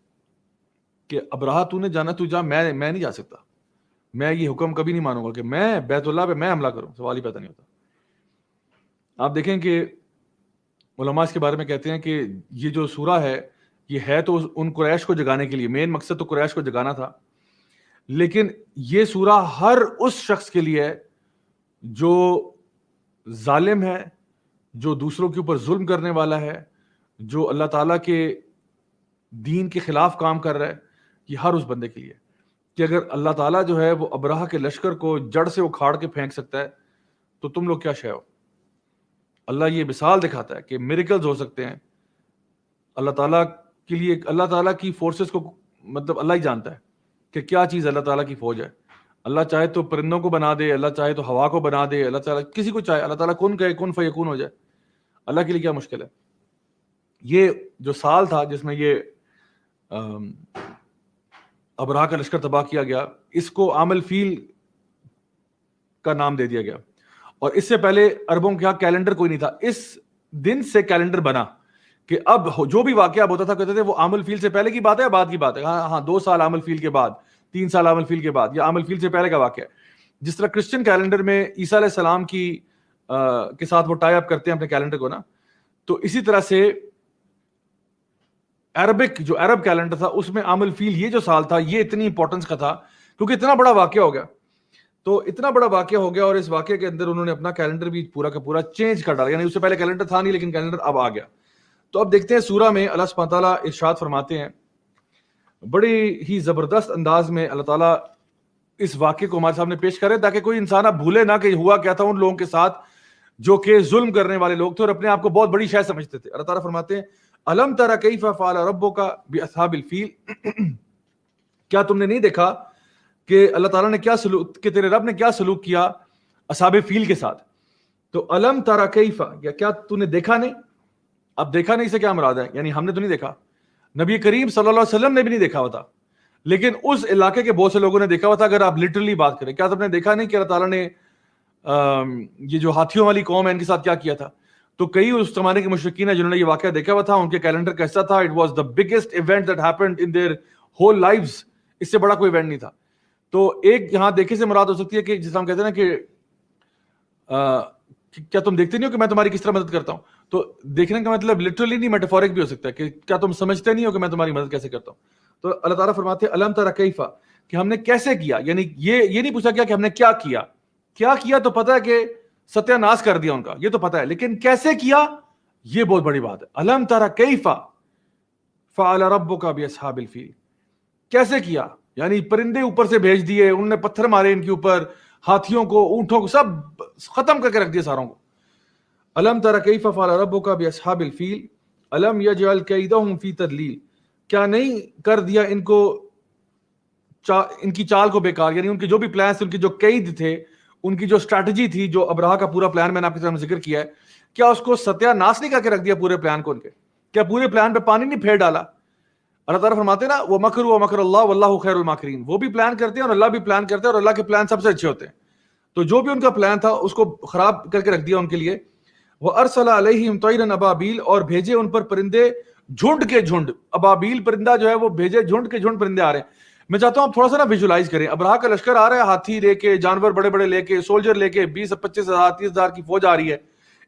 کہ ابرہا تو نے جانا تو جا, میں نہیں جا سکتا, میں یہ حکم کبھی نہیں مانوں گا کہ میں بیت اللہ پہ میں حملہ کروں, سوال ہی پیدا نہیں ہوتا. آپ دیکھیں کہ علماء اس کے بارے میں کہتے ہیں کہ یہ جو سورہ ہے یہ ہے تو ان قریش کو جگانے کے لیے, مین مقصد تو قریش کو جگانا تھا, لیکن یہ سورہ ہر اس شخص کے لیے ہے جو ظالم ہے, جو دوسروں کے اوپر ظلم کرنے والا ہے, جو اللہ تعالیٰ کے دین کے خلاف کام کر رہا ہے. یہ ہر اس بندے کے لیے کہ اگر اللہ تعالیٰ جو ہے وہ ابرہا کے لشکر کو جڑ سے اکھاڑ کے پھینک سکتا ہے تو تم لوگ کیا شے ہو. اللہ یہ مثال دکھاتا ہے کہ میریکلز ہو سکتے ہیں. اللہ تعالیٰ کے لیے, اللہ تعالیٰ کی فورسز کو مطلب اللہ ہی جانتا ہے کہ کیا چیز اللہ تعالیٰ کی فوج ہے. اللہ چاہے تو پرندوں کو بنا دے, اللہ چاہے تو ہوا کو بنا دے, اللہ تعالیٰ کسی کو چاہے, اللہ تعالیٰ کن کہے کن فیکون ہو جائے. اللہ کے لیے کیا مشکل ہے. یہ جو سال تھا جس میں یہ ابرہا کا لشکر تباہ کیا گیا, اس کو عام الفیل کا نام دے دیا گیا. اور اس سے پہلے عربوں کے یہاں کیلنڈر کوئی نہیں تھا. اس دن سے کیلنڈر بنا کہ اب جو بھی واقعہ ہوتا تھا کہتے تھے وہ عام الفیل سے پہلے کی بات ہے یا بعد کی بات ہے. ہاں 2 سال عام الفیل کے بعد, 3 سال عام الفیل کے بعد، یا عام الفیل سے پہلے کا واقعہ ہے. جس طرح کرسچن کیلنڈر میں عیسیٰ علیہ السلام کے ساتھ وہ ٹائی اپ کرتے ہیں اپنے کیلنڈر کو نا، تو اسی طرح سے عربک جو عرب کیلنڈر تھا اس میں عام الفیل یہ جو سال تھا یہ اتنی امپورٹنس کا تھا کیونکہ اتنا بڑا واقعہ ہو گیا. تو اتنا بڑا واقعہ ہو گیا اور اس واقعے کے اندر انہوں نے اپنا کیلنڈر بھی پورا کا پورا چینج کر ڈالا. یعنی اس سے پہلے کیلنڈر تھا نہیں لیکن کیلنڈر اب آ گیا. تو اب دیکھتے ہیں سورہ میں اللہ سبحانہ تعالیٰ ارشاد فرماتے ہیں بڑی ہی زبردست انداز میں اللہ تعالیٰ اس واقعے کو ہمارے سامنے پیش کرے تاکہ کوئی انسان اب بھولے نہ کہ ہوا کیا تھا ان لوگوں کے ساتھ جو کہ ظلم کرنے والے لوگ تھے اور اپنے آپ کو بہت بڑی شے سمجھتے تھے. اللہ تعالیٰ فرماتے ہیں الم تر کیف فعل ربک باصحاب الفیل، کیا تم نے نہیں دیکھا کہ اللہ تعالیٰ نے کیا سلوک، کہ تیرے رب نے کیا سلوک کیا اصحاب فیل کے ساتھ. تو الم تر کیف، کیا تو نے دیکھا نہیں. اب دیکھا نہیں سے کیا مراد ہے؟ یعنی ہم نے تو نہیں دیکھا، نبی کریم صلی اللہ علیہ وسلم نے بھی نہیں دیکھا ہوا تھا، لیکن اس علاقے کے بہت سے لوگوں نے دیکھا ہوا تھا. اگر آپ لٹرلی بات کریں، کیا تم نے دیکھا نہیں کہ اللہ تعالیٰ نے یہ جو ہاتھیوں والی قوم ہے ان کے ساتھ کیا کیا تھا. تو کئی اس زمانے کے مشرکین ہیں جنہوں نے یہ واقعہ دیکھا ہوا تھا، ان کے کیلنڈر کا حصہ تھا. It was the biggest event that happened in their whole lives. اس سے بڑا کوئی ایونٹ نہیں تھا. تو ایک یہاں دیکھے سے مراد ہو سکتی ہے کہ جس طرح ہم کہتے ہیں نا کہ کیا تم دیکھتے نہیں ہو کہ میں تمہاری کس طرح مدد کرتا ہوں. تو دیکھنے کا مطلب لٹرلی نہیں، میٹافورک بھی ہو سکتا ہے کہ کیا تم سمجھتے نہیں ہو کہ میں تمہاری مدد کیسے کرتا ہوں. تو اللہ تعالیٰ فرماتے ہیں الم تر کیف، کہ ہم نے کیسے کیا. یعنی یہ نہیں پوچھا گیا کہ ہم نے کیا کیا تو پتہ ہے کہ ستیہ ناش کر دیا ان کا، یہ تو پتہ ہے، لیکن کیسے کیا یہ بہت بڑی بات ہے. الم تر کیف فعل ربک باصحاب الفیل، کیسے کیا یعنی پرندے اوپر سے بھیج دیے، انہوں نے پتھر مارے ان کے اوپر، ہاتھیوں کو، اونٹوں کو، سب ختم کر کے رکھ دیا ساروں کو. الم تر کیف فعل ربک باصحاب الفیل الم یجعل کیدہم فی تدلیل، کیا نہیں کر دیا ان کو، ان کی چال کو بیکار. یعنی ان کے جو بھی پلانس تھے، ان کے جو قید تھے، ان کی جو اسٹریٹجی تھی، جو ابراہ کا پورا پلان میں نے آپ کے سامنے ذکر کیا ہے، کیا اس کو ستیہ ناش نہیں کر کے رکھ دیا پورے پلان کو ان کے؟ کیا پورے پلان پہ پانی نہیں پھیر ڈالا؟ اللہ تعالیٰ فرماتے ہیں نا وہ مکروا ومکر اللہ واللہ خیر الماکرین، وہ بھی پلان کرتے ہیں اور اللہ بھی پلان کرتے ہیں اور اللہ کے پلان سب سے اچھے ہوتے ہیں. تو جو بھی ان کا پلان تھا اس کو خراب کر کے رکھ دیا ان کے لیے. وَأَرْسَلَ عَلَيْهِمْ طَيْرًا أَبَابِيلَ، اور بھیجے ان پر پرندے جھنڈ کے جھنڈ. ابابیل پرندہ جو ہے وہ بھیجے جھنڈ کے جھنڈ پرندے آ رہے ہیں. میں چاہتا ہوں آپ تھوڑا سا نا ویژولائز کریں. ابراہ کا لشکر آ رہا ہے، ہاتھی لے کے، جانور بڑے بڑے لے کے، سولجر لے کے، 20-25,000 30,000 کی فوج آ رہی ہے.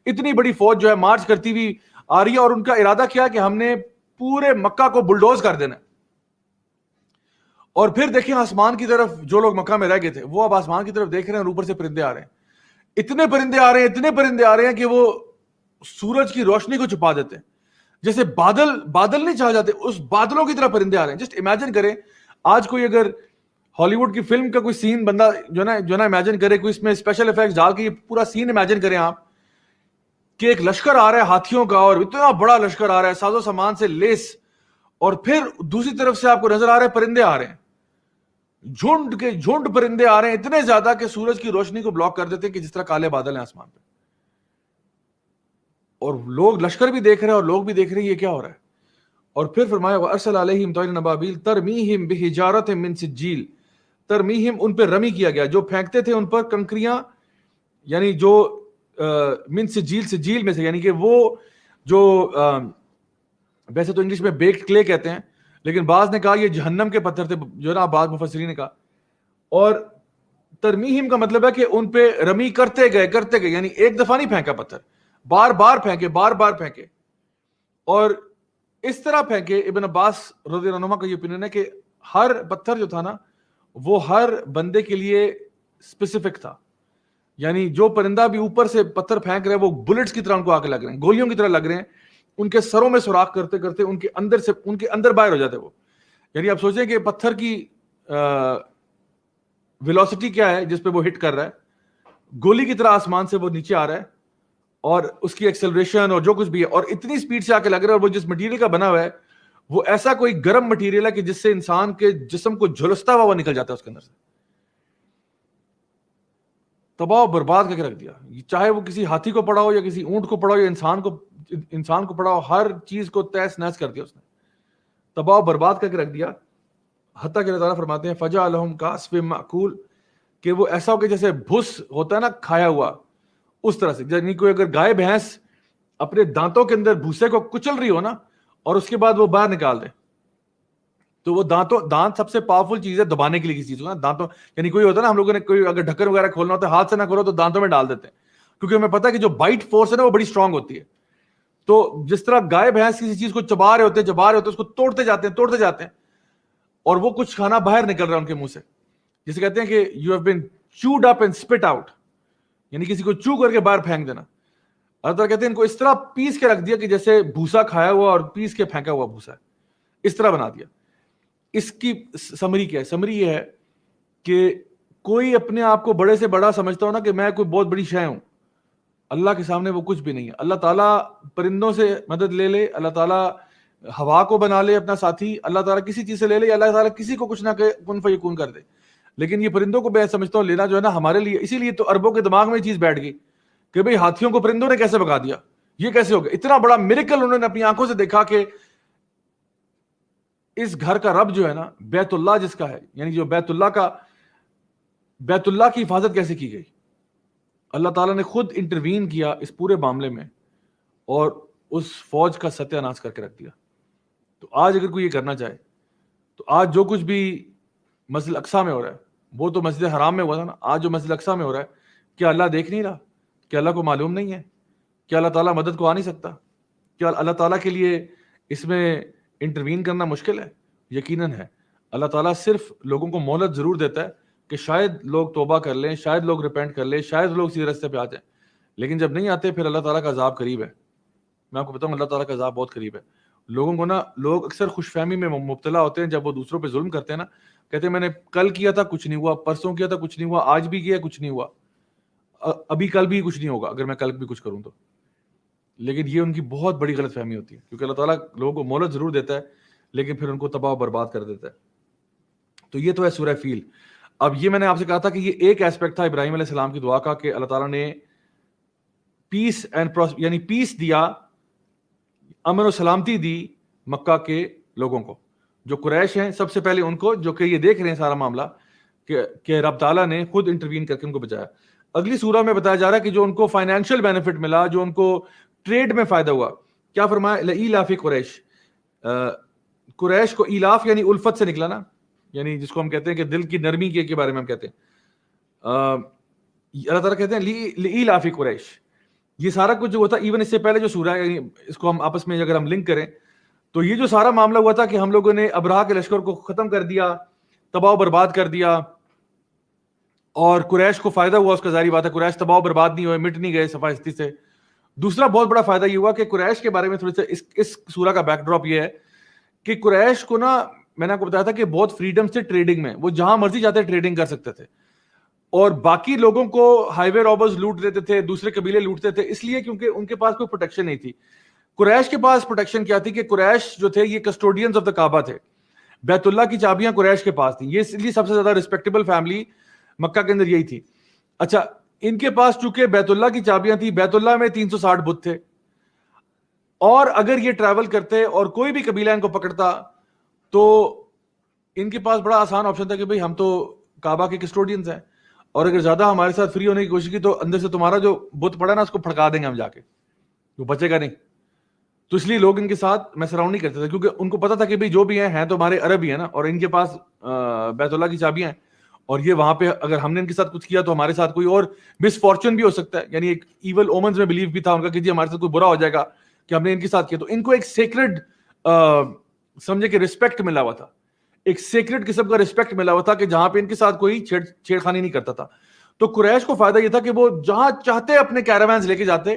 اتنی بڑی فوج جو ہے مارچ کرتی ہوئی آ رہی ہے اور ان کا ارادہ کیا کہ ہم نے پورے مکہ کو بلڈوز کر دینا ہے. اور پھر دیکھیں آسمان کی طرف، جو لوگ مکہ میں رہ گئے تھے وہ اب آسمان کی طرف دیکھ رہے ہیں اور اوپر سے پرندے آ رہے ہیں. اتنے پرندے آ رہے ہیں کہ وہ سورج کی روشنی کو چھپا دیتے ہیں. جیسے بادل نہیں چھا جاتے، اس بادلوں کی طرح پرندے آ رہے ہیں. جسٹ امیجن کریں آج کوئی اگر ہالی ووڈ کی فلم کا کوئی سین بندہ جو نا امیجن کرے، کوئی اس میں اسپیشل افیکٹس ڈال کے یہ پورا سین امیجن کریں آپ کہ ایک لشکر آ رہا ہے ہاتھیوں کا، اور اتنا بڑا لشکر آ رہا ہے ساز و سامان سے لیس، اور پھر دوسری طرف سے آپ کو نظر آ رہا ہے پرندے آ رہے ہیں، جھنڈ کے جھنڈ پرندے آ رہے ہیں، اتنے زیادہ کہ سورج کی روشنی کو بلاک کر دیتے ہیں کہ جس طرح کالے بادل ہیں آسمان پہ. اور لوگ لشکر بھی دیکھ رہے ہیں اور لوگ بھی دیکھ رہے ہیں یہ کیا ہو رہا ہے. اور پھر فرمایا وَأَرْسَلَ عَلَيْهِمْ طَيْرًا أَبَابِيلَ تَرْمِيهِمْ بِحِجَارَةٍ مِّن سِجِّيلٍ، ترمیہم ان پہ رمی کیا گیا، جو پھینکتے تھے ان پر کنکریاں، یعنی جو من سجیل، سجیل میں سے، یعنی کہ وہ جو ویسے تو انگلش میں بیکڈ کلے کہتے ہیں، لیکن بعض نے کہا یہ جہنم کے پتھر تھے، جو نا بعض مفسرین نے کہا. اور ترمیہم کا مطلب ہے کہ ان پہ رمی کرتے گئے، یعنی ایک دفعہ نہیں پھینکا پتھر، بار بار پھینکے. اور اس طرح پھینکے. ابن عباس رضی اللہ عنہ کا یہ اوپینین ہے کہ ہر پتھر جو تھا نا وہ ہر بندے کے لیے اسپیسیفک تھا. یعنی جو پرندہ بھی اوپر سے پتھر پھینک رہے ہیں وہ بلٹس کی طرح ان کو آ کے لگ رہے ہیں، گولیوں کی طرح لگ رہے ہیں، ان کے سروں میں سوراخ کرتے کرتے ان کے اندر باہر ہو جاتے وہ. یعنی آپ سوچیں کہ پتھر کی ویلوسٹی کیا ہے جس پہ وہ ہٹ کر رہا ہے، گولی کی طرح آسمان سے وہ نیچے آ رہا ہے، اور اس کی ایکسلریشن اور جو کچھ بھی ہے، اور اتنی سپیڈ سے آ کے لگ رہا ہے. اور وہ جس مٹیریل کا بنا ہوا ہے وہ ایسا کوئی گرم مٹیریل ہے کہ جس سے انسان کے جسم کو جھلستا ہوا وہ نکل جاتا ہے اس کے اندر سے. تباہ و برباد کر کے رکھ دیا. چاہے وہ کسی ہاتھی کو پڑا ہو یا کسی اونٹ کو پڑا ہو یا انسان کو پڑا ہو، ہر چیز کو تہس نہس کر دیا اس نے، تباہ و برباد کر کے رکھ دیا. حتیٰ کہ اللہ تعالیٰ فرماتے ہیں فَجَعَلَهُمْ كَعَصْفٍ مَأْكُولٍ، کہ وہ ایسا ہو کہ جیسے بھس ہوتا ہے نا کھایا ہوا، اس طرح سے. یعنی کوئی اگر گائے بھینس اپنے دانتوں کے اندر بھوسے کو کچل رہی ہو نا اور اس کے بعد وہ باہر نکال دے، تو وہ دانت سب سے پاورفل چیز ہے دبانے کے لیے کسی چیز کو نا. دانتوں یعنی کوئی ہوتا ہے نا, ہم لوگوں نے کوئی اگر ڈھکن وغیرہ کھولنا ہوتا ہے ہاتھ سے نہ کھولو تو دانتوں میں ڈال دیتے ہیں, کیونکہ ہمیں پتا ہے کہ جو بائٹ فورس ہے نا وہ بڑی اسٹرانگ ہوتی ہے. تو جس طرح گائے بھینس کسی چیز کو چبا رہے ہوتے ہیں اس کو توڑتے جاتے ہیں اور وہ کچھ کھانا باہر نکل رہا ہے ان کے منہ سے, جسے کہتے ہیں کہ you have been chewed up and spit out, یعنی کسی کو چو کر کے باہر پھینک دینا. اللہ تعالیٰ کہتے ہیں ان کو اس طرح پیس کے رکھ دیا کہ جیسے بھوسا کھایا ہوا اور پیس کے پھینکا ہوا بھوسا ہے, اس طرح بنا دیا. اس کی سمری کیا ہے؟ سمری یہ ہے کہ کوئی اپنے آپ کو بڑے سے بڑا سمجھتا ہو نا کہ میں کوئی بہت بڑی شے ہوں, اللہ کے سامنے وہ کچھ بھی نہیں ہے. اللہ تعالیٰ پرندوں سے مدد لے لے, اللہ تعالیٰ ہوا کو بنا لے اپنا ساتھی, اللہ تعالیٰ کسی چیز سے لے لے, اللہ تعالیٰ کسی کو کچھ نہ کہ کن فیکون کر دے. لیکن یہ پرندوں کو میں سمجھتا ہوں لینا جو ہے نا ہمارے لیے, اسی لیے تو عربوں کے دماغ میں یہ چیز بیٹھ گئی کہ بھئی ہاتھیوں کو پرندوں نے کیسے بھگا دیا, یہ کیسے ہو گیا. اتنا بڑا میریکل انہوں نے اپنی آنکھوں سے دیکھا کہ اس گھر کا رب جو ہے نا, بیت اللہ جس کا ہے, یعنی جو بیت اللہ کی حفاظت کیسے کی گئی. اللہ تعالیٰ نے خود انٹروین کیا اس پورے معاملے میں اور اس فوج کا ستیہ ناش کر کے رکھ دیا. تو آج اگر کوئی یہ کرنا چاہے تو آج جو کچھ بھی مسجد اقصیٰ میں ہو رہا ہے وہ تو مسجد حرام میں ہوا تھا نا, آج جو مسجد اقصیٰ میں ہو رہا ہے کیا اللہ دیکھ نہیں رہا؟ کیا اللہ کو معلوم نہیں ہے؟ کیا اللہ تعالیٰ مدد کو آ نہیں سکتا؟ کیا اللہ تعالیٰ کے لیے اس میں انٹروین کرنا مشکل ہے؟ یقیناً ہے. اللہ تعالیٰ صرف لوگوں کو مہلت ضرور دیتا ہے کہ شاید لوگ توبہ کر لیں, شاید لوگ ریپینٹ کر لیں, شاید لوگ سیدھے راستے پہ آ جائیں. لیکن جب نہیں آتے پھر اللہ تعالیٰ کا عذاب قریب ہے. میں آپ کو بتاؤں اللہ تعالیٰ کا عذاب بہت قریب ہے. لوگوں کو نا, لوگ اکثر خوش فہمی میں مبتلا ہوتے ہیں جب وہ دوسروں پہ ظلم کرتے ہیں نا, کہتے ہیں میں نے کل کیا تھا کچھ نہیں ہوا, پرسوں کیا تھا کچھ نہیں ہوا, آج بھی کیا کچھ نہیں ہوا, ابھی کل بھی کچھ نہیں ہوگا اگر میں کل بھی کچھ کروں تو. لیکن یہ ان کی بہت بڑی غلط فہمی ہوتی ہے, کیونکہ اللہ تعالیٰ لوگوں کو مہلت ضرور دیتا ہے لیکن پھر ان کو تباہ و برباد کر دیتا ہے. تو یہ تو ہے سورہ فیل. اب یہ میں نے آپ سے کہا تھا کہ یہ ایک ایسپیکٹ تھا ابراہیم علیہ السلام کی دعا کا کہ اللہ تعالیٰ نے پیس اینڈ یعنی پیس دیا, امن و سلامتی دی مکہ کے لوگوں کو. جو قریش ہیں سب سے پہلے ان کو, جو کہ یہ دیکھ رہے ہیں سارا معاملہ کہ رب تعالیٰ نے خود انٹروین کر کے ان کو بچایا. اگلی سورہ میں بتایا جا رہا ہے کہ جو ان کو فائنینشیل بینیفٹ ملا, جو ان کو ٹریڈ میں فائدہ ہوا, کیا فرمایا؟ لإیلاف قریش. قریش کو ایلاف یعنی الفت سے نکلا نا, یعنی جس کو ہم کہتے ہیں کہ دل کی نرمی کے بارے میں ہم کہتے ہیں. اللہ تعالیٰ کہتے ہیں لإیلاف قریش. یہ سارا کچھ جو ہوتا ایون اس سے پہلے جو سورہ ہے, اس کو ہم آپس میں اگر ہم لنک کریں تو یہ جو سارا معاملہ ہوا تھا کہ ہم لوگوں نے ابرہہ کے لشکر کو ختم کر دیا, تباہ و برباد کر دیا, اور قریش کو فائدہ ہوا اس کا, ظاہری بات ہے قریش تباہ و برباد نہیں ہوئے, مٹ نہیں گئے صفائی سے. دوسرا بہت بڑا فائدہ یہ ہوا کہ قریش کے بارے میں تھوڑی سا اس سورہ کا بیک ڈراپ یہ ہے کہ قریش کو نا, میں نے آپ کو بتایا تھا کہ بہت فریڈم سے ٹریڈنگ میں, وہ جہاں مرضی جاتے ٹریڈنگ کر سکتے تھے, اور باقی لوگوں کو ہائی وے رابرز لوٹ دیتے تھے, دوسرے قبیلے لوٹتے تھے, اس لیے کیونکہ ان کے پاس کوئی پروٹیکشن نہیں تھی. قریش کے پاس پروٹیکشن کیا تھی کہ قریش جو تھے یہ کسٹوڈینز آف دا کعبہ تھے, بیت اللہ کی چابیاں قریش کے پاس تھیں. یہ اس لیے سب سے زیادہ ریسپیکٹیبل فیملی مکہ کے اندر یہی تھی. اچھا, ان کے پاس چونکہ بیت اللہ کی چابیاں تھیں, بیت اللہ میں 360 بت تھے, اور اگر یہ ٹریول کرتے اور کوئی بھی قبیلہ ان کو پکڑتا تو ان کے پاس بڑا آسان آپشن تھا کہ بھئی ہم تو کعبہ کے کسٹوڈینز ہیں, اور اگر زیادہ ہمارے ساتھ فری ہونے کی کوشش کی تو اندر سے تمہارا جو بت پڑا نا اس کو پھڑکا دیں گے ہم جا کے, وہ بچے گا نہیں. تو اس لیے لوگ ان کے ساتھ میں سراؤنڈ نہیں کرتے تھے, کیونکہ ان کو پتا تھا کہ بھئی جو بھی ہیں تو ہمارے عرب ہی ہیں نا, اور ان کے پاس بیت اللہ کی چابیاں ہیں, اور یہ وہاں پہ اگر ہم نے ان کے ساتھ کچھ کیا تو ہمارے ساتھ کوئی اور مس فارچون بھی ہو سکتا ہے. یعنی ایک ایول اومنز میں بلیو بھی تھا ان کا کہ جی ہمارے ساتھ کوئی برا ہو جائے گا کہ ہم نے ان کے ساتھ کیا. تو ان کو ایک سیکرڈ سمجھے کہ رسپیکٹ ملا ہوا تھا, ایک سیکرٹ قسم کا رسپیکٹ ملا ہوا تھا کہ جہاں پہ ان کے ساتھ کوئی چھیڑخانی نہیں کرتا تھا. تو قریش کو فائدہ یہ تھا کہ وہ جہاں چاہتے اپنے کیراوینز لے کے جاتے,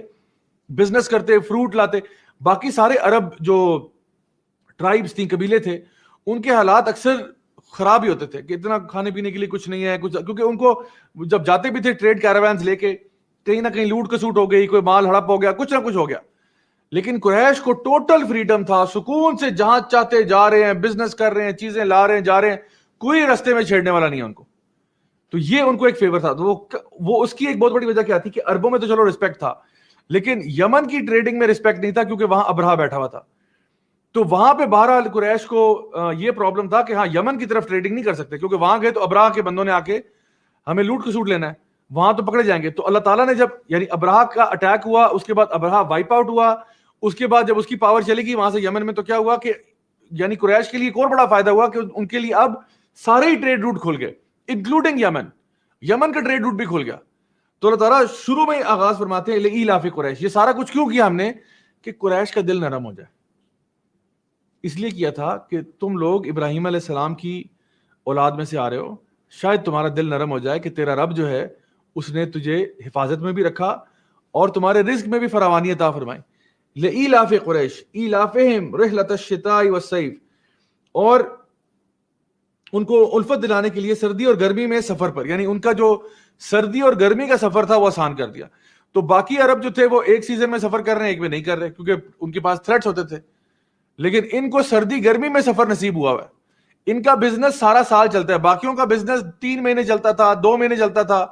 بزنس کرتے, فروٹ لاتے. باقی سارے عرب جو ٹرائبز تھیں, قبیلے تھے, ان کے حالات اکثر خراب ہی ہوتے تھے کہ اتنا کھانے پینے کے لیے کچھ نہیں ہے کچھ, کیونکہ ان کو جب جاتے بھی تھے ٹریڈ کیراوینز لے کے, کہیں نہ کہیں لوٹ کسوٹ ہو گئی, کوئی مال ہڑپ ہو گیا, کچھ نہ کچھ ہو گیا. لیکن قریش کو ٹوٹل فریڈم تھا, سکون سے جہاں چاہتے جا رہے ہیں, بزنس کر رہے ہیں, چیزیں لا رہے ہیں, جا رہے ہیں, کوئی رستے میں چھیڑنے والا نہیں ہے ان کو. تو یہ ان کو ایک فیور تھا. تو وہ اس کی ایک بہت بڑی وجہ کیا تھی کہ عربوں میں تو چلو رسپیکٹ تھا, لیکن یمن کی ٹریڈنگ میں رسپیکٹ نہیں تھا, کیونکہ وہاں ابرہہ بیٹھا ہوا تھا. تو وہاں پہ بہرحال قریش کو یہ پرابلم تھا کہ ہاں یمن کی طرف ٹریڈنگ نہیں کر سکتے, کیونکہ وہاں گئے تو ابرہہ کے بندوں نے آ کے ہمیں لوٹ کسوٹ لینا ہے, وہاں تو پکڑے جائیں گے. تو اللہ تعالیٰ نے جب یعنی ابرہہ کا اٹیک ہوا, اس کے بعد ابرہہ وائپ آؤٹ ہوا, اس کے بعد جب اس کی پاور چلے گی وہاں سے یمن میں, تو کیا ہوا کہ یعنی قریش کے لیے ایک اور بڑا فائدہ ہوا کہ ان کے لیے اب سارے ہی ٹریڈ روٹ کھل گئے انکلوڈنگ یمن کا ٹریڈ روٹ بھی کھل گیا. تو اللہ تعالیٰ شروع میں آغاز فرماتے ہیں لإیلاف قریش. یہ سارا کچھ کیوں کیا ہم نے؟ کہ قریش کا دل نرم ہو جائے. اس لیے کیا تھا کہ تم لوگ ابراہیم علیہ السلام کی اولاد میں سے آ رہے ہو, شاید تمہارا دل نرم ہو جائے کہ تیرا رب جو ہے اس نے تجھے حفاظت میں بھی رکھا اور تمہارے رزق میں بھی فراوانی عطا فرمائی. لإیلاف قریش ایلافہم رحلۃ الشتاء والصیف, اور ان کو الفت دلانے کے لیے سردی اور گرمی میں سفر پر, یعنی ان کا جو سردی اور گرمی کا سفر تھا وہ آسان کر دیا. تو باقی عرب جو تھے وہ ایک سیزن میں سفر کر رہے ہیں, ایک میں نہیں کر رہے, کیونکہ ان کے پاس تھریٹس ہوتے تھے. لیکن ان کو سردی گرمی میں سفر نصیب ہوا ہے. ان کا بزنس سارا سال چلتا ہے, باقیوں کا بزنس 3 مہینے چلتا تھا, 2 مہینے چلتا تھا,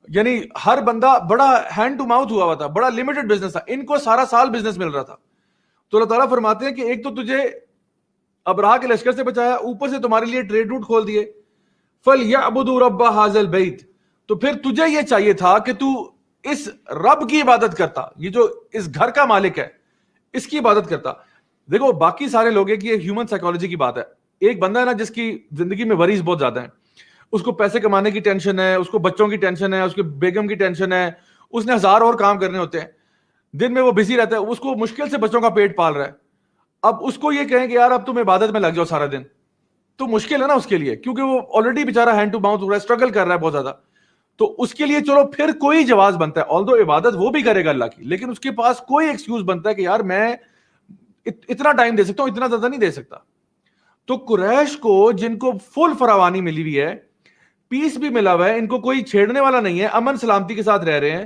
یعنی ہر بندہ بڑا ہینڈ ٹو ماؤتھ ہوا تھا, بڑا لمیٹڈ بزنس تھا. ان کو سارا سال بزنس مل رہا تھا. تو اللہ تعالیٰ فرماتے ہیں کہ ایک تو تجھے ابراہ کے لشکر سے بچایا, اوپر سے تمہارے لیے ٹریڈ روٹ کھول دیے. فَلْيَعْبُدُوا رَبَّ هَذَا الْبَيْتِ, تو پھر تجھے یہ چاہیے تھا کہ تو اس رب کی عبادت کرتا, یہ جو اس گھر کا مالک ہے اس کی عبادت کرتا. دیکھو باقی سارے لوگ ہیں کہ یہ ہیومن سائیکالوجی کی بات ہے. ایک بندہ ہے نا جس کی زندگی میں وریز بہت زیادہ ہیں, اس کو پیسے کمانے کی ٹینشن ہے, اس کو بچوں کی ٹینشن ہے, اس کے بیگم کی ٹینشن ہے, اس نے 1000 اور کام کرنے ہوتے ہیں, دن میں وہ بزی رہتا ہے, اس کو مشکل سے بچوں کا پیٹ پال رہا ہے. اب اس کو یہ کہیں کہ یار اب تم عبادت میں لگ جاؤ سارا دن, تو مشکل ہے نا اس کے لیے, کیونکہ وہ آلریڈی بیچارہ ہینڈ ٹو ماؤتھ ہو رہا ہے, اسٹرگل کر رہا ہے بہت زیادہ. تو اس کے لیے چلو پھر کوئی جواز بنتا ہے, آلدو عبادت وہ بھی کرے گا اللہ کی, لیکن اس کے پاس کوئی ایکسکیوز بنتا ہے کہ یار میں اتنا ٹائم دے سکتا ہوں, اتنا زیادہ نہیں دے سکتا. تو قریش کو جن کو فل فراوانی ملی ہوئی ہے, پیس بھی ملا ہوا ہے, ان کو کوئی چھیڑنے والا نہیں ہے, امن سلامتی کے ساتھ رہ رہے ہیں,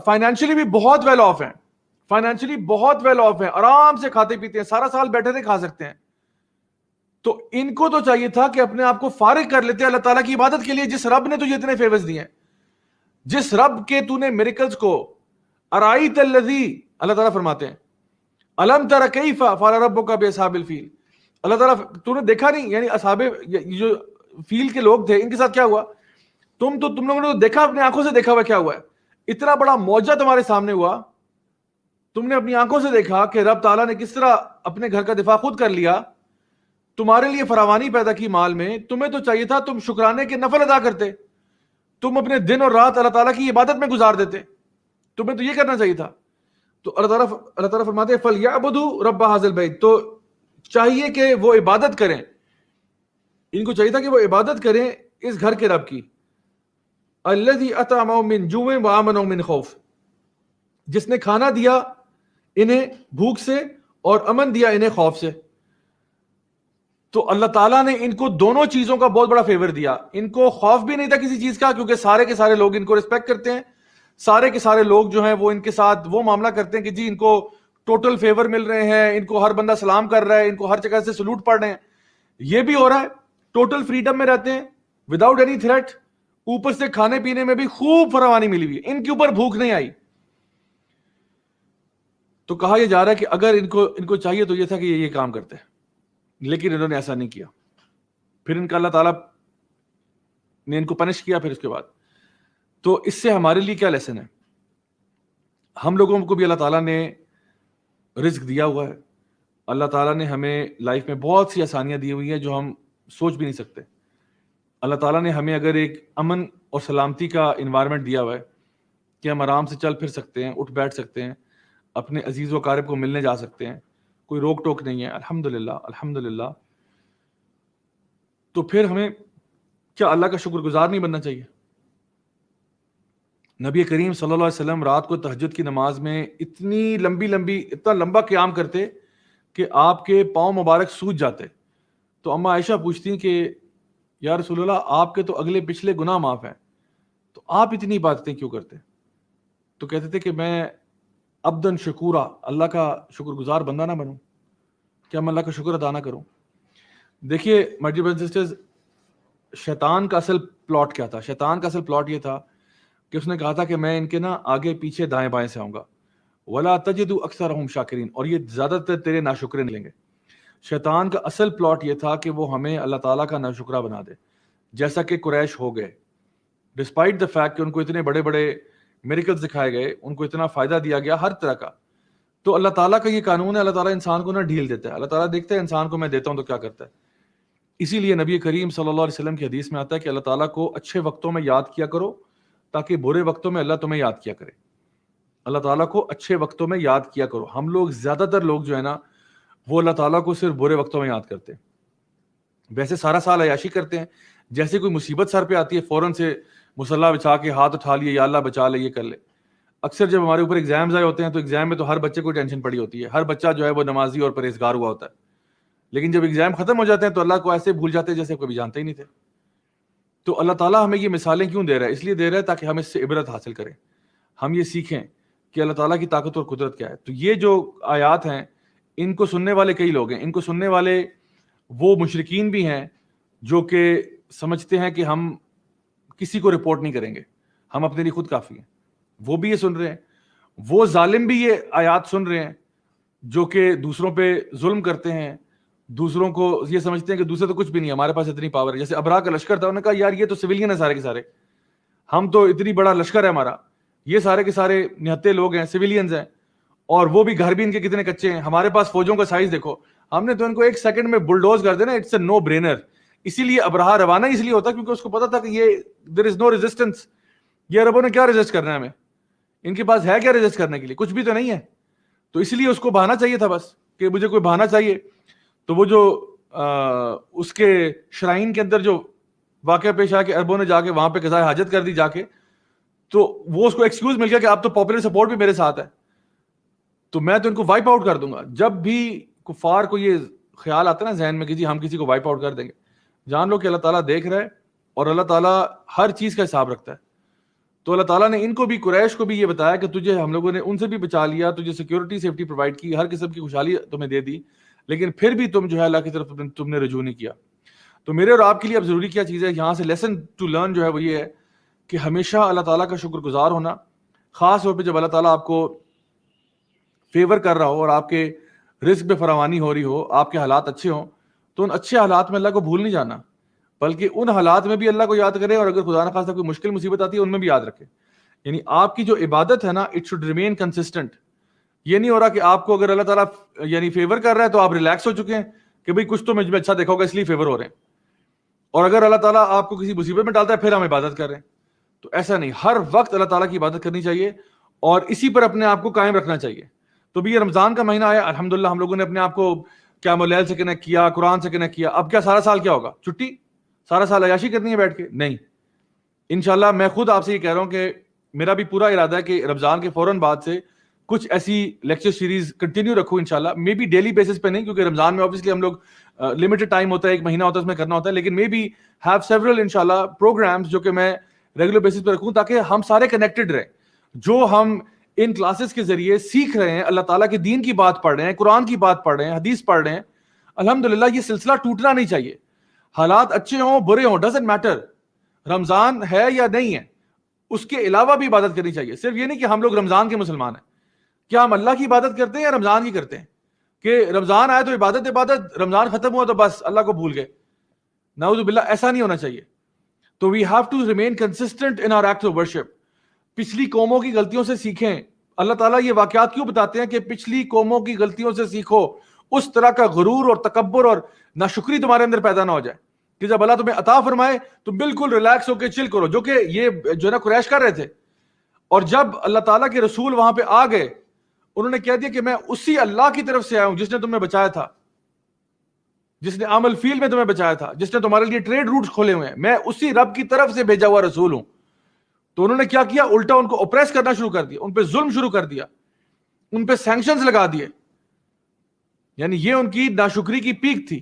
فائنینشلی بھی بہت ویل آف ہیں, فائنینشلی بہت ویل آف ہیں, آرام سے کھاتے پیتے ہیں, سارا سال بیٹھے تھے کھا سکتے ہیں. تو ان کو تو چاہیے تھا کہ اپنے آپ کو فارغ کر لیتے اللہ تعالیٰ کی عبادت کے لیے, جس رب نے تجھے اتنے فیورز دیے ہیں, جس رب کے تو نے میریکلز کو ارائیت الذی, اللہ تعالیٰ فرماتے ہیں الم تر کیف فعل ربک باصحاب الفیل, اللہ تعالیٰ تو نے دیکھا نہیں, یعنی اصحاب جو فیل کے لوگ تھے ان کے ساتھ کیا ہوا, تم لوگوں نے تو دیکھا, اپنی آنکھوں سے دیکھا ہوا کیا ہوا ہے, اتنا بڑا معجزہ تمہارے سامنے ہوا, تم نے اپنی آنکھوں سے دیکھا کہ رب تعالیٰ نے کس طرح اپنے گھر کا دفاع خود کر لیا, تمہارے لیے فراوانی پیدا کی مال میں. تمہیں تو چاہیے تھا تم شکرانے کے نفل ادا کرتے, تم اپنے دن اور رات اللہ تعالیٰ کی عبادت میں گزار دیتے, تمہیں تو یہ کرنا چاہیے تھا. تو اللہ تعالیٰ فرماتے ہیں فَلْيَعْبُدُوا رَبَّ هَذَا الْبَيْتِ, تو چاہیے کہ وہ عبادت کریں, ان کو چاہیے تھا کہ وہ عبادت کریں اس گھر کے رب کی. الَّذِي أَطْعَمَهُم مِّن جُوعٍ وَآمَنَهُم مِّن خَوْفٍ, جس نے کھانا دیا انہیں بھوک سے اور امن دیا انہیں خوف سے. تو اللہ تعالیٰ نے ان کو دونوں چیزوں کا بہت بڑا فیور دیا. ان کو خوف بھی نہیں تھا کسی چیز کا, کیونکہ سارے کے سارے لوگ ان کو ریسپیکٹ کرتے ہیں, سارے کے سارے لوگ جو ہیں وہ ان کے ساتھ وہ معاملہ کرتے ہیں کہ جی ان کو ٹوٹل فیور مل رہے ہیں, ان کو ہر بندہ سلام کر رہا ہے, ان کو ہر جگہ سے سلوٹ پڑھ رہے ہیں, یہ بھی ہو رہا ہے, ٹوٹل فریڈم میں رہتے ہیں وداؤٹ اینی تھریٹ, اوپر سے کھانے پینے میں بھی خوب فراوانی ملی ہوئی ہے, ان کے اوپر بھوک نہیں آئی. تو کہا یہ جا رہا ہے کہ اگر ان کو چاہیے تو یہ تھا کہ یہ کام کرتے, لیکن انہوں نے ایسا نہیں کیا. پھر ان کا اللہ تعالیٰ نے ان کو پنش کیا. پھر اس کے بعد تو اس سے ہمارے لیے کیا لیسن ہے؟ ہم لوگوں کو بھی اللہ تعالیٰ نے رزق دیا ہوا ہے, اللہ تعالیٰ نے ہمیں لائف میں بہت سی آسانیاں دی ہوئی ہیں جو ہم سوچ بھی نہیں سکتے. اللہ تعالیٰ نے ہمیں اگر ایک امن اور سلامتی کا انوائرمنٹ دیا ہوا ہے کہ ہم آرام سے چل پھر سکتے ہیں, اٹھ بیٹھ سکتے ہیں, اپنے عزیز و اقارب کو ملنے جا سکتے ہیں, کوئی روک ٹوک نہیں ہے, الحمدللہ الحمدللہ. تو پھر ہمیں کیا اللہ کا شکر گزار نہیں بننا چاہیے؟ نبی کریم صلی اللہ علیہ وسلم رات کو تہجد کی نماز میں اتنا لمبا قیام کرتے کہ آپ کے پاؤں مبارک سوج جاتے. تو اما عائشہ پوچھتی کہ یا رسول اللہ, آپ کے تو اگلے پچھلے گناہ معاف ہیں, تو آپ اتنی عبادتیں کیوں کرتے؟ تو کہتے تھے کہ میں عبدن شکورا, اللہ کا شکر گزار بندہ نہ بنوں, کیا میں اللہ کا شکر ادا نہ کروں؟ دیکھیے مائی ڈیئر برادرز اینڈ سسٹرز, شیطان کا اصل پلاٹ کیا تھا؟ شیطان کا اصل پلاٹ یہ تھا کہ اس نے کہا تھا کہ میں ان کے نا آگے پیچھے دائیں بائیں سے آؤں گا, ولا تجد اکثرهم شاکرین, اور یہ زیادہ تر تیرے ناشکرے نکلیں گے. شیطان کا اصل پلاٹ یہ تھا کہ وہ ہمیں اللہ تعالیٰ کا ناشکرہ بنا دے, جیسا کہ قریش ہو گئے. ڈسپائٹ دا فیکٹ کہ ان کو اتنے بڑے بڑے میریکلز دکھائے گئے, ان کو اتنا فائدہ دیا گیا ہر طرح کا, تو اللہ تعالیٰ کا یہ قانون ہے, اللہ تعالیٰ انسان کو نہ ڈھیل دیتا ہے, اللہ تعالیٰ دیکھتا ہے انسان کو میں دیتا ہوں تو کیا کرتا ہے. اسی لیے نبی کریم صلی اللہ علیہ وسلم کی حدیث میں آتا ہے کہ اللہ تعالیٰ کو اچھے وقتوں میں یاد کیا کرو تاکہ برے وقتوں میں اللہ تمہیں یاد کیا کرے. اللہ تعالیٰ کو اچھے وقتوں میں یاد کیا کرو. ہم لوگ زیادہ تر لوگ جو ہے نا وہ اللہ تعالیٰ کو صرف برے وقتوں میں یاد کرتے ہیں. ویسے سارا سال عیاشی کرتے ہیں, جیسے کوئی مصیبت سر پہ آتی ہے فوراً سے مصلح بچھا کے ہاتھ اٹھا لیے, یا اللہ بچا لے, یہ کر لے. اکثر جب ہمارے اوپر ایگزامز آئے ہوتے ہیں تو ایگزام میں تو ہر بچے کو ٹینشن پڑی ہوتی ہے, ہر بچہ جو ہے وہ نمازی اور پرہیزگار ہوا ہوتا ہے, لیکن جب ایگزام ختم ہو جاتے ہیں تو اللہ کو ایسے بھول جاتے ہیں جیسے کبھی جانتے ہی نہیں تھے. تو اللہ تعالیٰ ہمیں یہ مثالیں کیوں دے رہا ہے؟ اس لیے دے رہا ہے تاکہ ہم اس سے عبرت حاصل کریں, ہم یہ سیکھیں کہ اللہ تعالیٰ کی طاقت اور قدرت کیا ہے. تو یہ جو آیات ہیں ان کو سننے والے کئی لوگ ہیں, ان کو سننے والے وہ مشرکین بھی ہیں جو کہ سمجھتے ہیں کہ ہم کسی کو رپورٹ نہیں کریں گے, ہم اپنے لیے خود کافی ہیں, وہ بھی یہ سن رہے ہیں. وہ ظالم بھی یہ آیات سن رہے ہیں جو کہ دوسروں پہ ظلم کرتے ہیں, دوسروں کو یہ سمجھتے ہیں کہ دوسرے تو کچھ بھی نہیں, ہمارے پاس اتنی پاور ہے. جیسے ابراہ کا لشکر تھا, انہوں نے کہا یار یہ تو سویلین ہے سارے کے سارے, ہم تو اتنی بڑا لشکر ہے ہمارا, یہ سارے کے سارے نہتے لوگ ہیں, سویلینز ہیں, اور وہ بھی گھر بھی ان کے کتنے کچے ہیں, ہمارے پاس فوجوں کا سائز دیکھو, ہم نے تو ان کو ایک سیکنڈ میں بلڈوز کر دینا, اٹس اے نو برینر. اسی لیے ابراہ روانہ اس لیے ہوتا کیونکہ اس کو پتا تھا کہ یہ دیر از نو ریزسٹنس, یہ عربوں نے کیا ریزسٹ کرنا ہے ہمیں, ان کے پاس ہے کیا ریزسٹ کرنے کے لیے, کچھ بھی تو نہیں ہے. تو اس لیے اس کو بہانا چاہیے تھا بس, کہ مجھے کوئی بہانا چاہیے. تو وہ جو اس کے شرائن کے اندر جو واقعہ پیش آیا کہ عربوں نے جا کے وہاں پہ قضائے حاجت کر دی جا کے, تو وہ اس کو ایکسکیوز مل گیا کہ اب تو پاپولر سپورٹ بھی میرے ساتھ ہے, تو میں تو ان کو وائپ آؤٹ کر دوں گا. جب بھی کفار کو یہ خیال آتا ہے نا ذہن میں کہ جی ہم کسی کو وائپ آؤٹ کر دیں گے, جان لو کہ اللہ تعالیٰ دیکھ رہا ہے اور اللہ تعالیٰ ہر چیز کا حساب رکھتا ہے. تو اللہ تعالیٰ نے ان کو بھی, قریش کو بھی یہ بتایا کہ تجھے ہم لوگوں نے ان سے بھی بچا لیا, تجھے سیکیورٹی سیفٹی پرووائڈ کی, ہر قسم کی خوشحالی تمہیں دے دی, لیکن پھر بھی تم جو ہے اللہ کی طرف تم نے رجوع نہیں کیا. تو میرے اور آپ کے لیے اب ضروری کیا چیز ہے, یہاں سے لیسن ٹو لرن جو ہے وہ یہ ہے کہ ہمیشہ اللہ تعالیٰ کا شکر گزار ہونا, خاص طور پہ جب اللہ تعالیٰ آپ کو فیور کر رہا ہو اور آپ کے رزق پہ فراوانی ہو رہی ہو, آپ کے حالات اچھے ہوں, تو ان اچھے حالات میں اللہ کو بھول نہیں جانا, بلکہ ان حالات میں بھی اللہ کو یاد کرے, اور اگر خدا نخواستہ کوئی مشکل مصیبت آتی ہے ان میں بھی یاد رکھے. یعنی آپ کی جو عبادت ہے نا, اٹ شوڈ ریمین کنسسٹنٹ. یہ نہیں ہو رہا کہ آپ کو اگر اللہ تعالیٰ یعنی فیور کر رہا ہے تو آپ ریلیکس ہو چکے ہیں کہ بھئی کچھ تو مجھ میں اچھا دیکھا ہوگا اس لیے فیور ہو رہے ہیں, اور اگر اللہ تعالیٰ آپ کو کسی مصیبت میں ڈالتا ہے پھر ہم عبادت کر رہے ہیں. تو ایسا نہیں, ہر وقت اللہ تعالیٰ کی عبادت کرنی چاہیے اور اسی پر اپنے آپ کو قائم رکھنا چاہیے. تو بھی یہ رمضان کا مہینہ آیا, الحمدللہ ہم لوگوں نے اپنے آپ کو قیام اللیل سے کنیکٹ کیا, قرآن سے کنیکٹ کیا. اب کیا سارا سال کیا ہوگا, چھٹی, سارا سال عیاشی کرنی ہے بیٹھ کے؟ نہیں. انشاءاللہ میں خود آپ سے یہ کہہ رہا ہوں کہ میرا بھی پورا ارادہ ہے کہ رمضان کے فوراً بعد سے کچھ ایسی لیکچر سیریز کنٹینیو رکھوں انشاءاللہ, مے بی ڈیلی بیسس پہ نہیں, کیونکہ رمضان میں obviously ہم لوگ لمیٹڈ ٹائم ہوتا ہے, ایک مہینہ ہوتا ہے اس میں کرنا ہوتا ہے, لیکن مے بی ہیو سیورل انشاءاللہ پروگرامز جو کہ میں ریگولر بیسس پہ رکھوں تاکہ ہم سارے کنیکٹڈ رہیں. جو ہم ان کلاسز کے ذریعے سیکھ رہے ہیں, اللہ تعالیٰ کے دین کی بات پڑھ رہے ہیں, قرآن کی بات پڑھ رہے ہیں, حدیث پڑھ رہے ہیں, الحمدللہ یہ سلسلہ ٹوٹنا نہیں چاہیے. حالات اچھے ہوں برے ہوں, ڈزنٹ میٹر, رمضان ہے یا نہیں ہے, اس کے علاوہ بھی عبادت کرنی چاہیے. صرف یہ نہیں کہ ہم لوگ رمضان کے مسلمان ہیں, کیا ہم اللہ کی عبادت کرتے ہیں یا رمضان کی کرتے ہیں, کہ رمضان آیا تو عبادت, رمضان ختم ہوا تو بس اللہ کو بھول گئے. نعوذ باللہ, ایسا نہیں ہونا چاہیے. تو we have to remain consistent in our act of worship. پچھلی قوموں کی غلطیوں سے سیکھیں. اللہ تعالیٰ یہ واقعات کیوں بتاتے ہیں کہ پچھلی قوموں کی غلطیوں سے سیکھو, اس طرح کا غرور اور تکبر اور ناشکری تمہارے اندر پیدا نہ ہو جائے کہ جب اللہ تمہیں عطا فرمائے تو بالکل ریلیکس ہو کے چل کرو, جو کہ یہ جو ہے نا قریش کر رہے تھے. اور جب اللہ تعالیٰ کے رسول وہاں پہ آ گئے, انہوں نے کہہ دیا کہ میں اسی اللہ کی طرف سے آیا ہوں جس نے تمہیں بچایا تھا, جس نے عمل فیل میں تمہیں بچایا تھا, جس نے تمہارے لیے ٹریڈ روٹس کھولے ہوئے ہیں, میں اسی رب کی طرف سے بھیجا ہوا رسول ہوں. تو انہوں نے کیا کیا, الٹا ان کو اوپریس کرنا شروع کر دیا, ان پہ ظلم شروع کر دیا, ان پہ سینکشنز لگا دیے. یعنی یہ ان کی ناشکری کی پیک تھی.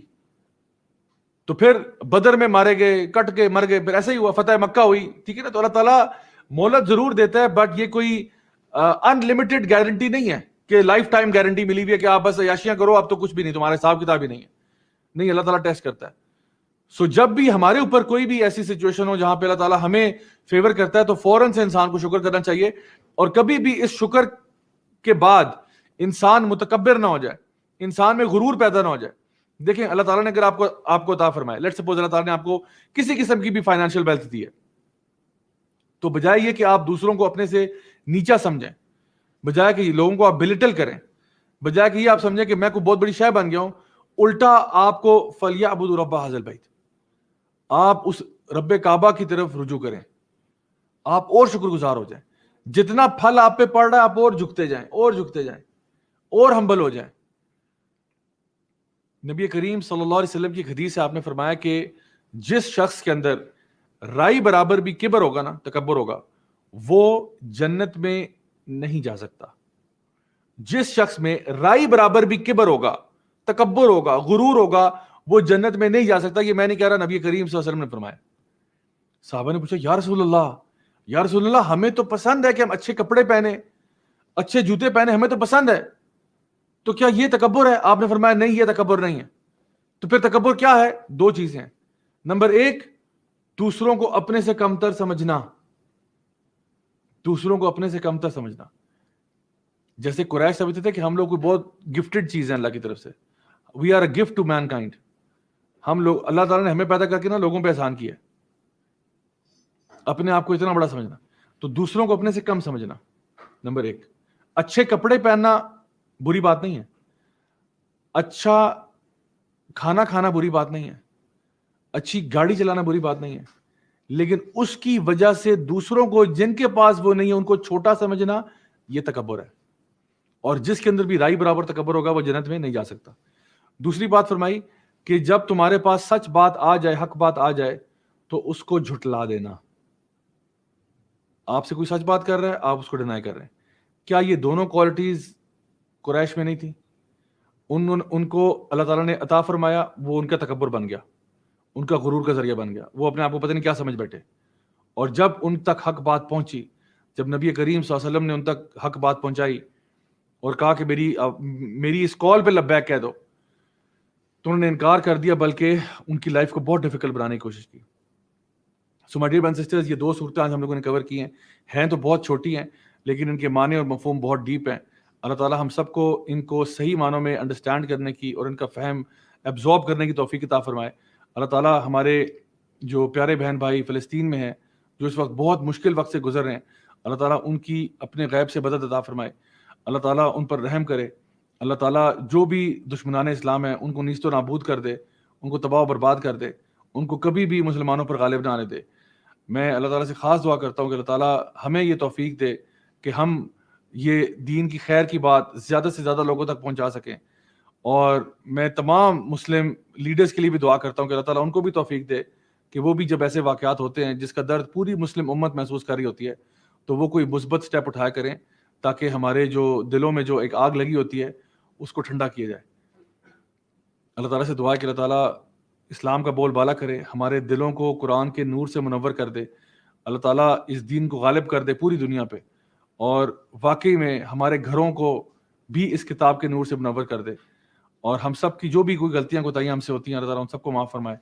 تو پھر بدر میں مارے گئے, کٹ کے مر گئے, پھر ایسا ہی ہوا, فتح مکہ ہوئی, ٹھیک ہے نا. تو اللہ تعالیٰ مہلت ضرور دیتا ہے, بٹ یہ کوئی ان لمیٹڈ گارنٹی نہیں ہے کہ لائف ٹائم گارنٹی ملی ہوئی ہے کہ آپ بس عیاشیاں کرو اب تو کچھ بھی نہیں, تمہارے حساب کتاب ہی نہیں ہے. نہیں, اللہ تعالیٰ ٹیسٹ کرتا ہے. سو جب بھی ہمارے اوپر کوئی بھی ایسی سچویشن ہو جہاں پہ اللہ تعالیٰ ہمیں فیور کرتا ہے تو فوراً سے انسان کو شکر کرنا چاہیے, اور کبھی بھی اس شکر کے بعد انسان متکبر نہ ہو جائے, انسان میں غرور پیدا نہ ہو جائے. دیکھیں اللہ تعالیٰ نے اگر آپ کو عطا فرمائے, لیٹ سپوز اللہ تعالیٰ نے آپ کو کسی قسم کی بھی فائنینشیل ویلتھ دی ہے, تو بجائے یہ کہ آپ دوسروں کو اپنے سے نیچا سمجھیں, بجائے کہ لوگوں کو آپ بلٹل کریں, بجائے کہ یہ آپ سمجھیں کہ میں کوئی بہت بڑی شے بن گیا ہوں، الٹا آپ کو فَلْيَعْبُدُوا رَبَّ هَذَا الْبَيْتِ، آپ اس رب کعبہ کی طرف رجوع کریں، آپ اور شکر گزار ہو جائیں، جتنا پھل آپ پہ پڑ رہا ہے آپ اور جھکتے جائیں اور جھکتے جائیں اور ہمبل ہو جائیں۔ نبی کریم صلی اللہ علیہ وسلم کی حدیث سے آپ نے فرمایا کہ جس شخص کے اندر رائی برابر بھی کبر ہوگا نا، تکبر ہوگا، وہ جنت میں نہیں جا سکتا۔ جس شخص میں رائی برابر بھی کبر ہوگا، تکبر ہوگا، غرور ہوگا، وہ جنت میں نہیں جا سکتا۔ یہ میں نہیں کہہ رہا، نبی کریم صلی اللہ علیہ وسلم نے فرمایا۔ صحابہ نے پوچھا یا رسول اللہ، یا رسول اللہ ہمیں تو پسند ہے کہ ہم اچھے کپڑے پہنے، اچھے جوتے پہنے، ہمیں تو پسند ہے، تو کیا یہ تکبر ہے؟ آپ نے فرمایا نہیں، یہ تکبر نہیں ہے۔ تو پھر تکبر کیا ہے؟ دو چیزیں ہیں۔ نمبر ایک، دوسروں کو اپنے سے کمتر سمجھنا، دوسروں کو اپنے سے کمتر سمجھنا۔ جیسے قریش سمجھتے تھے کہ ہم لوگ کوئی بہت گفٹڈ چیز ہیں اللہ کی طرف سے، we are a gift to mankind, ہم لوگ، اللہ تعالیٰ نے ہمیں پیدا کر کے نا لوگوں پہ احسان کیا ہے۔ اپنے آپ کو اتنا بڑا سمجھنا، تو دوسروں کو اپنے سے کم سمجھنا، نمبر ایک۔ اچھے کپڑے پہننا بری بات نہیں ہے، اچھا کھانا کھانا بری بات نہیں ہے، اچھی گاڑی چلانا بری بات نہیں ہے، لیکن اس کی وجہ سے دوسروں کو جن کے پاس وہ نہیں ہے ان کو چھوٹا سمجھنا، یہ تکبر ہے۔ اور جس کے اندر بھی رائی برابر تکبر ہوگا وہ جنت میں نہیں جا سکتا۔ دوسری بات فرمائی کہ جب تمہارے پاس سچ بات آ جائے، حق بات آ جائے، تو اس کو جھٹلا دینا۔ آپ سے کوئی سچ بات کر رہا ہے، آپ اس کو ڈینائی کر رہے ہیں، کیا یہ دونوں کوالٹیز قریش میں نہیں تھی؟ ان کو اللہ تعالیٰ نے عطا فرمایا، وہ ان کا تکبر بن گیا، ان کا غرور کا ذریعہ بن گیا، وہ اپنے آپ کو پتہ نہیں کیا سمجھ بیٹھے۔ اور جب ان تک حق بات پہنچی، جب نبی کریم صلی اللہ علیہ وسلم نے ان تک حق بات پہنچائی اور کہا کہ میری اس کال پہ لبیک کہہ دو، تو انہوں نے انکار کر دیا، بلکہ ان کی لائف کو بہت ڈیفیکلٹ بنانے کی کوشش کی۔ So my dear brothers and sisters, یہ دو صورتیں آج ہم لوگوں نے کور کی ہیں تو بہت چھوٹی ہیں، لیکن ان کے معنی اور مفہوم بہت ڈیپ ہیں۔ اللہ تعالیٰ ہم سب کو ان کو صحیح معنوں میں انڈرسٹینڈ کرنے کی اور ان کا فہم ایبزارب کرنے کی توفیق عطا فرمائے۔ اللہ تعالیٰ ہمارے جو پیارے بہن بھائی فلسطین میں ہیں، جو اس وقت بہت مشکل وقت سے گزر رہے ہیں، اللہ تعالیٰ ان کی اپنے غیب سے مدد عطا فرمائے، اللہ تعالیٰ ان پر رحم کرے، اللہ تعالیٰ جو بھی دشمنان اسلام ہیں ان کو نیست و نابود کر دے، ان کو تباہ و برباد کر دے، ان کو کبھی بھی مسلمانوں پر غالب نہ آنے دے۔ میں اللہ تعالیٰ سے خاص دعا کرتا ہوں کہ اللہ تعالیٰ ہمیں یہ توفیق دے کہ ہم یہ دین کی خیر کی بات زیادہ سے زیادہ لوگوں تک پہنچا سکیں۔ اور میں تمام مسلم لیڈرز کے لیے بھی دعا کرتا ہوں کہ اللہ تعالیٰ ان کو بھی توفیق دے کہ وہ بھی جب ایسے واقعات ہوتے ہیں جس کا درد پوری مسلم امت محسوس کر رہی ہوتی ہے، تو وہ کوئی مثبت سٹیپ اٹھایا کریں تاکہ ہمارے جو دلوں میں جو ایک آگ لگی ہوتی ہے اس کو ٹھنڈا کیا جائے۔ اللہ تعالیٰ سے دعا ہے کہ اللہ تعالیٰ اسلام کا بول بالا کرے، ہمارے دلوں کو قرآن کے نور سے منور کر دے، اللہ تعالیٰ اس دین کو غالب کر دے پوری دنیا پہ، اور واقعی میں ہمارے گھروں کو بھی اس کتاب کے نور سے منور کر دے، اور ہم سب کی جو بھی کوئی غلطیاں کوتاہیاں ہم سے ہوتی ہیں اللہ تعالیٰ ان سب کو معاف فرمائے،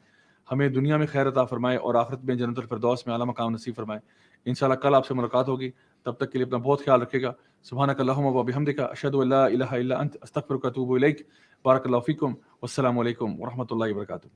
ہمیں دنیا میں خیر عطا فرمائے اور آخرت میں جنت الفردوس میں اعلیٰ مقام نصیب فرمائے۔ انشاءاللہ کل آپ سے ملاقات ہوگی، تب تک کے لیے اپنا بہت خیال رکھے گا۔ سبحانک اللہم و بحمدک، اشہد ان لا الہ الا انت، استغفرک و اتوب الیک۔ بارک اللہ فیکم، والسلام علیکم ورحمۃ اللہ وبرکاتہ۔